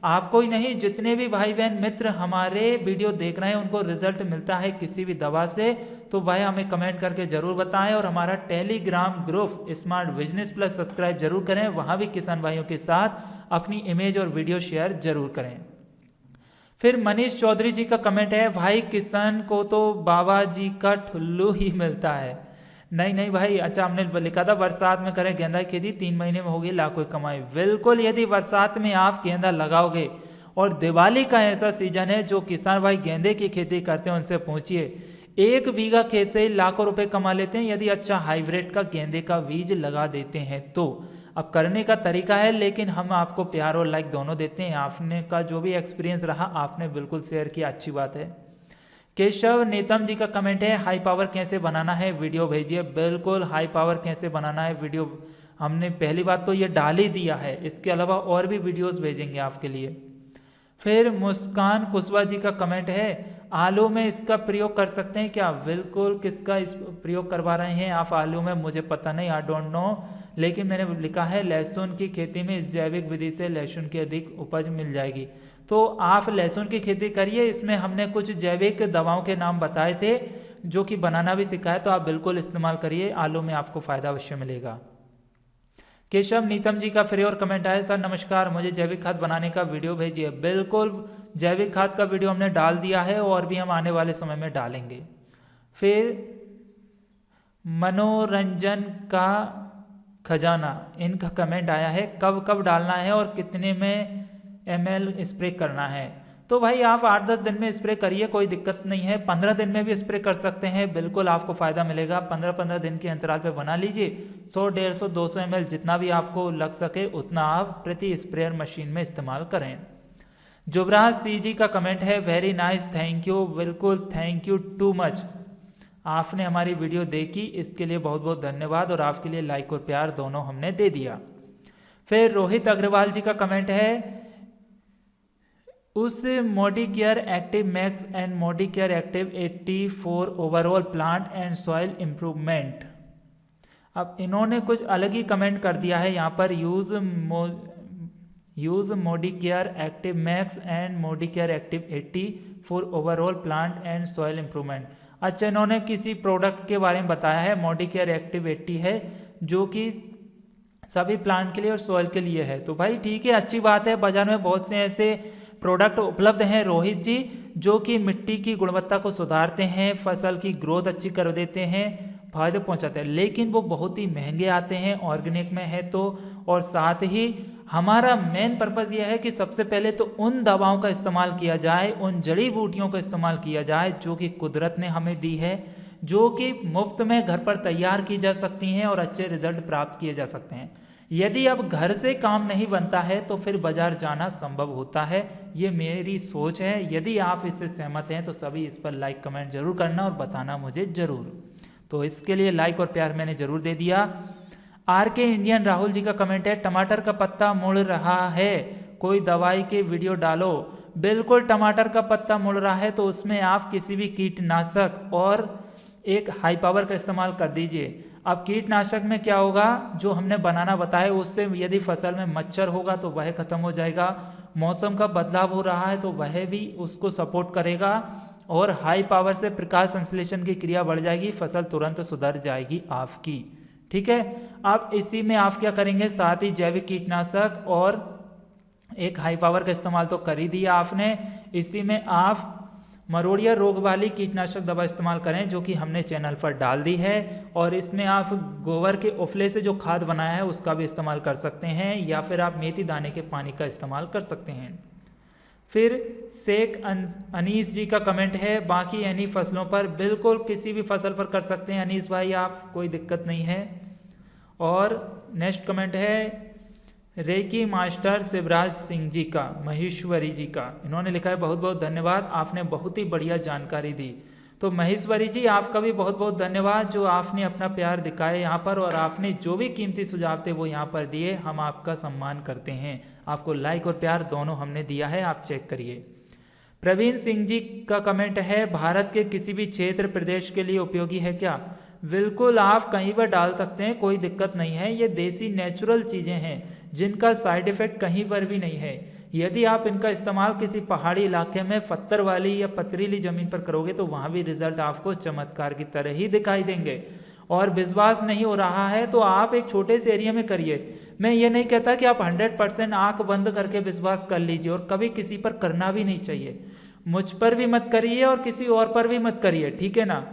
आपको ही नहीं, जितने भी भाई बहन मित्र हमारे वीडियो देख रहे हैं उनको रिजल्ट मिलता है किसी भी दवा से, तो भाई हमें कमेंट करके जरूर बताएं। और हमारा Telegram group smart Business plus subscribe जरूर करें, वहां भी किसान भाइयों के साथ अपनी इमेज और वीडियो शेयर जरूर करें। फिर मनीष चौधरी जी का कमेंट है, भाई किसान को तो बाबा जी का ठुल्लू ही मिलता है। नहीं भाई, अच्छा हमने लिखा था बरसात में करें गेंदा की खेती, 3 महीने में होगी लाखों कमाई। बिल्कुल, यदि बरसात में आप गेंदा लगाओगे, और दिवाली का ऐसा सीजन है, जो किसान भाई गेंदे की खेती करते हैं उनसे पूछिए, 1 बीघा खेत से ही लाखों रुपए कमा लेते हैं यदि अच्छा हाइब्रिड का गेंदे का बीज लगा देते हैं तो। अब करने का तरीका है, लेकिन हम आपको प्यार और लाइक दोनों देते हैं। आपने का जो भी एक्सपीरियंस रहा आपने बिल्कुल शेयर किया, अच्छी बात है। केशव नेतम जी का कमेंट है, हाई पावर कैसे बनाना है वीडियो भेजिए। बिल्कुल, हाई पावर कैसे बनाना है वीडियो हमने पहली बात तो ये डाल ही दिया है, इसके अलावा और भी वीडियोस भेजेंगे आपके लिए। फिर मुस्कान कुशवाहा जी का कमेंट है, आलू में इसका प्रयोग कर सकते हैं क्या? बिल्कुल, किसका इस प्रयोग करवा रहे हैं आप आलू में, मुझे पता नहीं, आई डोंट नो, लेकिन मैंने लिखा है लहसुन की खेती में इस जैविक विधि से लहसुन की अधिक उपज मिल जाएगी। तो आप लहसुन की खेती करिए, इसमें हमने कुछ जैविक दवाओं के नाम बताए थे जो कि बनाना भी सिखाया, तो आप बिल्कुल इस्तेमाल करिए, आलू में आपको फायदा अवश्य मिलेगा। केशव नीतम जी का फिर और कमेंट आया, सर नमस्कार, मुझे जैविक खाद बनाने का वीडियो भेजिए। बिल्कुल, जैविक खाद का वीडियो हमने डाल दिया है और भी हम आने वाले समय में डालेंगे। फिर मनोरंजन का खजाना, इनका कमेंट आया है, कब कब डालना है और कितने में ml स्प्रे करना है? तो भाई आप 8-10 दिन में स्प्रे करिए, कोई दिक्कत नहीं है। 15 दिन में भी स्प्रे कर सकते हैं, बिल्कुल आपको फायदा मिलेगा। 15-15 दिन के अंतराल पे बना लीजिए। 100, 150, 200 ml जितना भी आपको लग सके उतना आप प्रति स्प्रेयर मशीन में इस्तेमाल करें। जुबराज सी जी का कमेंट है, वेरी नाइस, थैंक यू। बिल्कुल, थैंक यू टू मच, आपने हमारी वीडियो देखी, इसके लिए बहुत बहुत धन्यवाद, और आपके लिए लाइक और प्यार दोनों हमने दे दिया। फिर रोहित अग्रवाल जी का कमेंट है, उस Modicare active max and Modicare active 80 for overall plant and soil improvement. अब इन्होंने कुछ अलग ही कमेंट कर दिया है यहाँ पर, use Modicare active max and Modicare active 80 for overall plant and soil improvement. अच्छा, इन्होंने किसी प्रोडक्ट के बारे में बताया है, मॉडिकेयर एक्टिव 80 है जो कि सभी प्लांट के लिए और सॉइल के लिए है। तो भाई ठीक है, अच्छी बात है, बाजार में बहुत से ऐसे प्रोडक्ट उपलब्ध हैं रोहित जी जो कि मिट्टी की गुणवत्ता को सुधारते हैं, फसल की ग्रोथ अच्छी कर देते हैं, फायदे पहुंचाते हैं, लेकिन वो बहुत ही महंगे आते हैं ऑर्गेनिक में है तो। और साथ ही हमारा मेन पर्पस यह है कि सबसे पहले तो उन दवाओं का इस्तेमाल किया जाए, उन जड़ी बूटियों का इस्तेमाल किया जाए जो कि कुदरत ने हमें दी है, जो कि मुफ्त में घर पर तैयार की जा सकती हैं और अच्छे रिजल्ट प्राप्त किए जा सकते हैं। यदि अब घर से काम नहीं बनता है तो फिर बाजार जाना संभव होता है, ये मेरी सोच है। यदि आप इससे सहमत हैं तो सभी इस पर लाइक कमेंट जरूर करना और बताना मुझे जरूर। तो इसके लिए लाइक और प्यार मैंने जरूर दे दिया। आर के इंडियन राहुल जी का कमेंट है, टमाटर का पत्ता मुड़ रहा है, कोई दवाई के वीडियो डालो। बिल्कुल, टमाटर का पत्ता मुड़ रहा है तो उसमें आप किसी भी कीटनाशक और एक हाई पावर का इस्तेमाल कर दीजिए। अब कीटनाशक में क्या होगा, जो हमने बनाना बताया उससे यदि फसल में मच्छर होगा तो वह खत्म हो जाएगा, मौसम का बदलाव हो रहा है तो वह भी उसको सपोर्ट करेगा, और हाई पावर से प्रकाश संश्लेषण की क्रिया बढ़ जाएगी, फसल तुरंत सुधर जाएगी आपकी। ठीक है, अब इसी में आप क्या करेंगे, साथ ही जैविक कीटनाशक और एक हाई पावर का इस्तेमाल तो कर ही दिया आपने, इसी में आप मरोड़िया रोग वाली कीटनाशक दवा इस्तेमाल करें जो कि हमने चैनल पर डाल दी है। और इसमें आप गोबर के उफले से जो खाद बनाया है उसका भी इस्तेमाल कर सकते हैं, या फिर आप मेथी दाने के पानी का इस्तेमाल कर सकते हैं। फिर शेख अनीस जी का कमेंट है, बाकी एनी फसलों पर, बिल्कुल किसी भी फसल पर कर सकते हैं अनीस भाई आप, कोई दिक्कत नहीं है। और नेक्स्ट कमेंट है रेकी मास्टर शिवराज सिंह जी का, महेश्वरी जी का, इन्होंने लिखा है बहुत बहुत धन्यवाद, आपने बहुत ही बढ़िया जानकारी दी। तो महेश्वरी जी आपका भी बहुत बहुत धन्यवाद जो आपने अपना प्यार दिखाया यहाँ पर, और आपने जो भी कीमती सुझाव थे वो यहाँ पर दिए, हम आपका सम्मान करते हैं। आपको लाइक और प्यार दोनों हमने दिया है, आप चेक करिए। प्रवीण सिंह जी का कमेंट है, भारत के किसी भी क्षेत्र प्रदेश के लिए उपयोगी है क्या? बिल्कुल, आप कहीं पर डाल सकते हैं, कोई दिक्कत नहीं है। ये देसी नेचुरल चीज़ें हैं जिनका साइड इफेक्ट कहीं पर भी नहीं है। यदि आप इनका इस्तेमाल किसी पहाड़ी इलाके में पत्थर वाली या पथरीली ज़मीन पर करोगे तो वहाँ भी रिजल्ट आपको चमत्कार की तरह ही दिखाई देंगे। और विश्वास नहीं हो रहा है तो आप एक छोटे से एरिया में करिए। मैं ये नहीं कहता कि आप 100% आँख बंद करके विश्वास कर लीजिए, और कभी किसी पर करना भी नहीं चाहिए। मुझ पर भी मत करिए और किसी और पर भी मत करिए, ठीक है ना।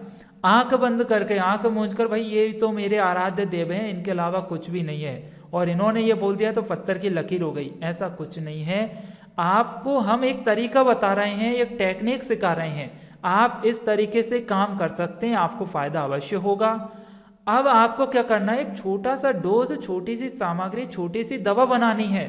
आंख बंद करके, आंख मूंझ कर, भाई ये तो मेरे आराध्य देव हैं, इनके अलावा कुछ भी नहीं है, और इन्होंने ये बोल दिया तो पत्थर की लकीर हो गई, ऐसा कुछ नहीं है। आपको हम एक तरीका बता रहे हैं, एक टेक्निक सिखा रहे हैं, आप इस तरीके से काम कर सकते हैं, आपको फायदा अवश्य होगा। अब आपको क्या करना है, एक छोटा सा डोज, छोटी सी सामग्री, छोटी सी दवा बनानी है,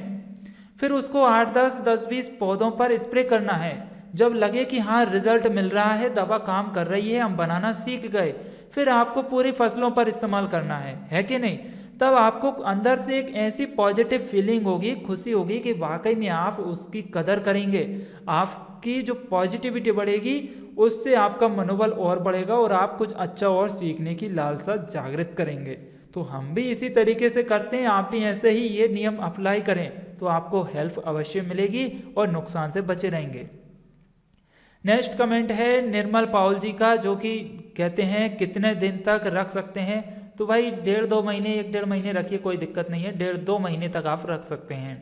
फिर उसको 8-10, 10-20 पौधों पर स्प्रे करना है। जब लगे कि हाँ रिजल्ट मिल रहा है, दवा काम कर रही है, हम बनाना सीख गए, फिर आपको पूरी फसलों पर इस्तेमाल करना है कि नहीं। तब आपको अंदर से एक ऐसी पॉजिटिव फीलिंग होगी, खुशी होगी कि वाकई में आप उसकी कदर करेंगे, आपकी जो पॉजिटिविटी बढ़ेगी उससे आपका मनोबल और बढ़ेगा और आप कुछ अच्छा और सीखने की लालसा जागृत करेंगे। तो हम भी इसी तरीके से करते हैं, आप भी ऐसे ही ये नियम अप्लाई करें तो आपको हेल्प अवश्य मिलेगी और नुकसान से बचे रहेंगे। नेक्स्ट कमेंट है निर्मल पाउल जी का, जो कि कहते हैं कितने दिन तक रख सकते हैं। तो भाई 1.5-2 महीने, 1-1.5 महीने रखिए, कोई दिक्कत नहीं है, 1.5-2 महीने तक आप रख सकते हैं।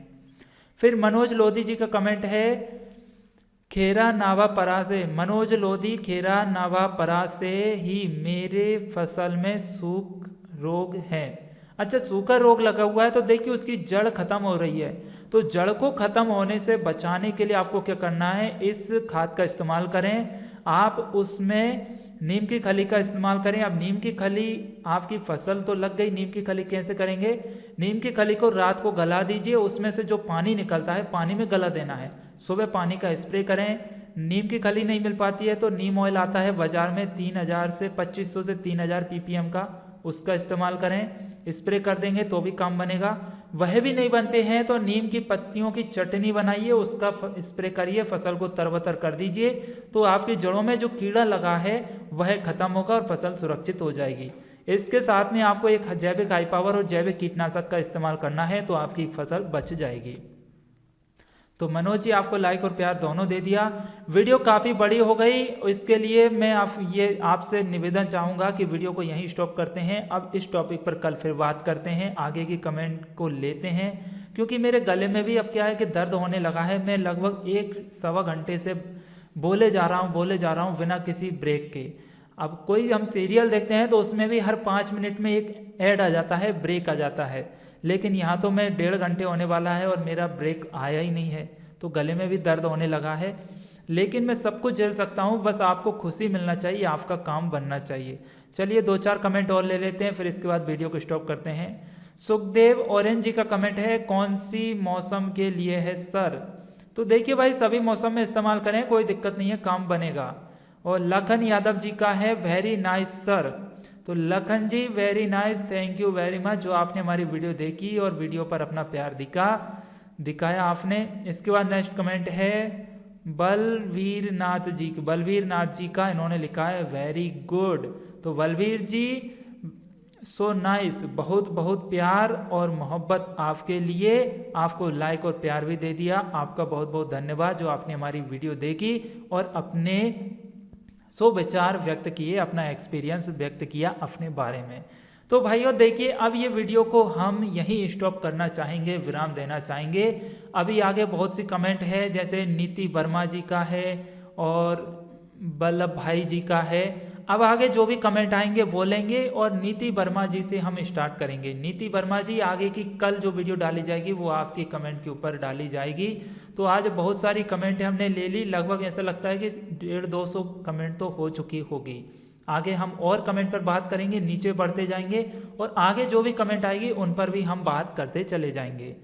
फिर मनोज लोधी जी का कमेंट है खेरा नावापरा से, मनोज लोधी खेरा नावापरा से ही मेरे फसल में सूख रोग है। अच्छा, सूखा रोग लगा हुआ है तो देखिए उसकी जड़ खत्म हो रही है, तो जड़ को खत्म होने से बचाने के लिए आपको क्या करना है, इस खाद का इस्तेमाल करें। आप उसमें नीम की खली का इस्तेमाल करें। अब नीम की खली, आपकी फसल तो लग गई, नीम की खली कैसे करेंगे, नीम की खली को रात को गला दीजिए, उसमें से जो पानी निकलता है पानी में गला देना है, सुबह पानी का स्प्रे करें। नीम की खली नहीं मिल पाती है तो नीम ऑयल आता है बाजार में 3000 से 2500 से 3000 ppm का, उसका इस्तेमाल करें, स्प्रे कर देंगे तो भी काम बनेगा। वह भी नहीं बनते हैं तो नीम की पत्तियों की चटनी बनाइए, उसका स्प्रे करिए, फसल को तरबतर कर दीजिए, तो आपकी जड़ों में जो कीड़ा लगा है वह खत्म होगा और फसल सुरक्षित हो जाएगी। इसके साथ में आपको एक जैविक हाई पावर और जैविक कीटनाशक का इस्तेमाल करना है तो आपकी फसल बच जाएगी। तो मनोज जी आपको लाइक और प्यार दोनों दे दिया। वीडियो काफ़ी बड़ी हो गई, इसके लिए मैं आपसे निवेदन चाहूँगा कि वीडियो को यहीं स्टॉप करते हैं। अब इस टॉपिक पर कल फिर बात करते हैं, आगे की कमेंट को लेते हैं, क्योंकि मेरे गले में भी अब क्या है कि दर्द होने लगा है। मैं लगभग 1-1.25 घंटे से बोले जा रहा हूँ बिना किसी ब्रेक के। अब कोई हम सीरियल देखते हैं तो उसमें भी हर 5 मिनट में एक ऐड आ जाता है, ब्रेक आ जाता है, लेकिन यहाँ तो मैं 1.5 घंटे होने वाला है और मेरा ब्रेक आया ही नहीं है, तो गले में भी दर्द होने लगा है। लेकिन मैं सब कुछ झेल सकता हूँ, बस आपको खुशी मिलना चाहिए, आपका काम बनना चाहिए। चलिए 2-4 कमेंट और ले लेते हैं, फिर इसके बाद वीडियो को स्टॉप करते हैं। सुखदेव ऑरेंज जी का कमेंट है, कौन सी मौसम के लिए है सर? तो देखिए भाई, सभी मौसम में इस्तेमाल करें, कोई दिक्कत नहीं है, काम बनेगा। और लखन यादव जी का है, वेरी नाइस सर। तो Lakhan ji very nice, thank you very much, जो आपने हमारी वीडियो देखी और वीडियो पर अपना प्यार दिखाया आपने। इसके बाद नेक्स्ट कमेंट है बलवीर नाथ जी का, इन्होंने लिखा है वेरी गुड। तो बलवीर जी सो नाइस, बहुत बहुत प्यार और मोहब्बत आपके लिए, आपको लाइक और प्यार भी दे दिया। आपका बहुत बहुत धन्यवाद जो आपने हमारी वीडियो देखी और अपने विचार व्यक्त किए, अपना एक्सपीरियंस व्यक्त किया अपने बारे में। तो भाइयों देखिए, अब ये वीडियो को हम यहीं स्टॉप करना चाहेंगे, विराम देना चाहेंगे। अभी आगे बहुत सी कमेंट है, जैसे नीति वर्मा जी का है और बल्लभ भाई जी का है। अब आगे जो भी कमेंट आएंगे वो लेंगे और नीति वर्मा जी से हम स्टार्ट करेंगे। नीति वर्मा जी, आगे की कल जो वीडियो डाली जाएगी वो आपकी कमेंट के ऊपर डाली जाएगी। तो आज बहुत सारी कमेंट हमने ले ली, लगभग ऐसा लगता है कि 150-200 कमेंट तो हो चुकी होगी। आगे हम और कमेंट पर बात करेंगे, नीचे बढ़ते जाएंगे और आगे जो भी कमेंट आएगी उन पर भी हम बात करते चले जाएंगे।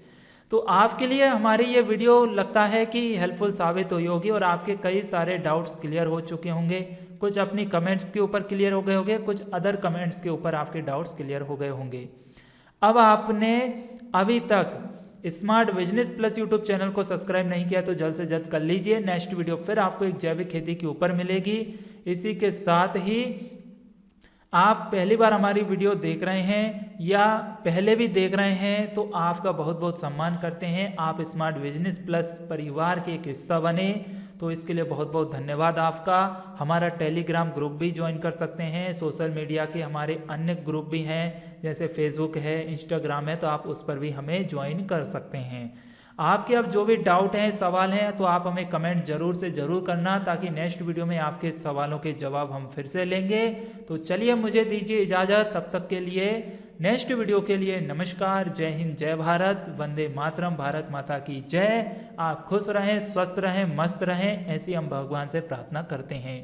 तो आपके लिए हमारी ये वीडियो लगता है कि हेल्पफुल साबित हुई होगी और आपके कई सारे डाउट्स क्लियर हो चुके होंगे। कुछ अपनी कमेंट्स के ऊपर क्लियर हो गए होंगे, कुछ अदर कमेंट्स के ऊपर आपके डाउट्स क्लियर हो गए होंगे। अब आपने अभी तक smart Business plus YouTube channel को सब्सक्राइब नहीं किया तो जल्द से जल्द कर लीजिए। नेक्स्ट वीडियो फिर आपको एक जैविक खेती के ऊपर मिलेगी। इसी के साथ ही आप पहली बार हमारी वीडियो देख रहे हैं या पहले भी देख रहे हैं तो आपका बहुत बहुत सम्मान करते हैं। आप स्मार्ट बिजनेस प्लस परिवार के एक हिस्सा बने, तो इसके लिए बहुत बहुत धन्यवाद आपका। हमारा टेलीग्राम ग्रुप भी ज्वाइन कर सकते हैं, सोशल मीडिया के हमारे अन्य ग्रुप भी हैं, जैसे फेसबुक है, इंस्टाग्राम है, तो आप उस पर भी हमें ज्वाइन कर सकते हैं। आपके अब जो भी डाउट हैं, सवाल हैं, तो आप हमें कमेंट जरूर से ज़रूर करना, ताकि नेक्स्ट वीडियो में आपके सवालों के जवाब हम फिर से लेंगे। तो चलिए मुझे दीजिए इजाज़त, तब तक के लिए नेक्स्ट वीडियो के लिए नमस्कार, जय हिंद, जय भारत, वंदे मातरम, भारत माता की जय। आप खुश रहें, स्वस्थ रहें, मस्त रहें, ऐसी हम भगवान से प्रार्थना करते हैं।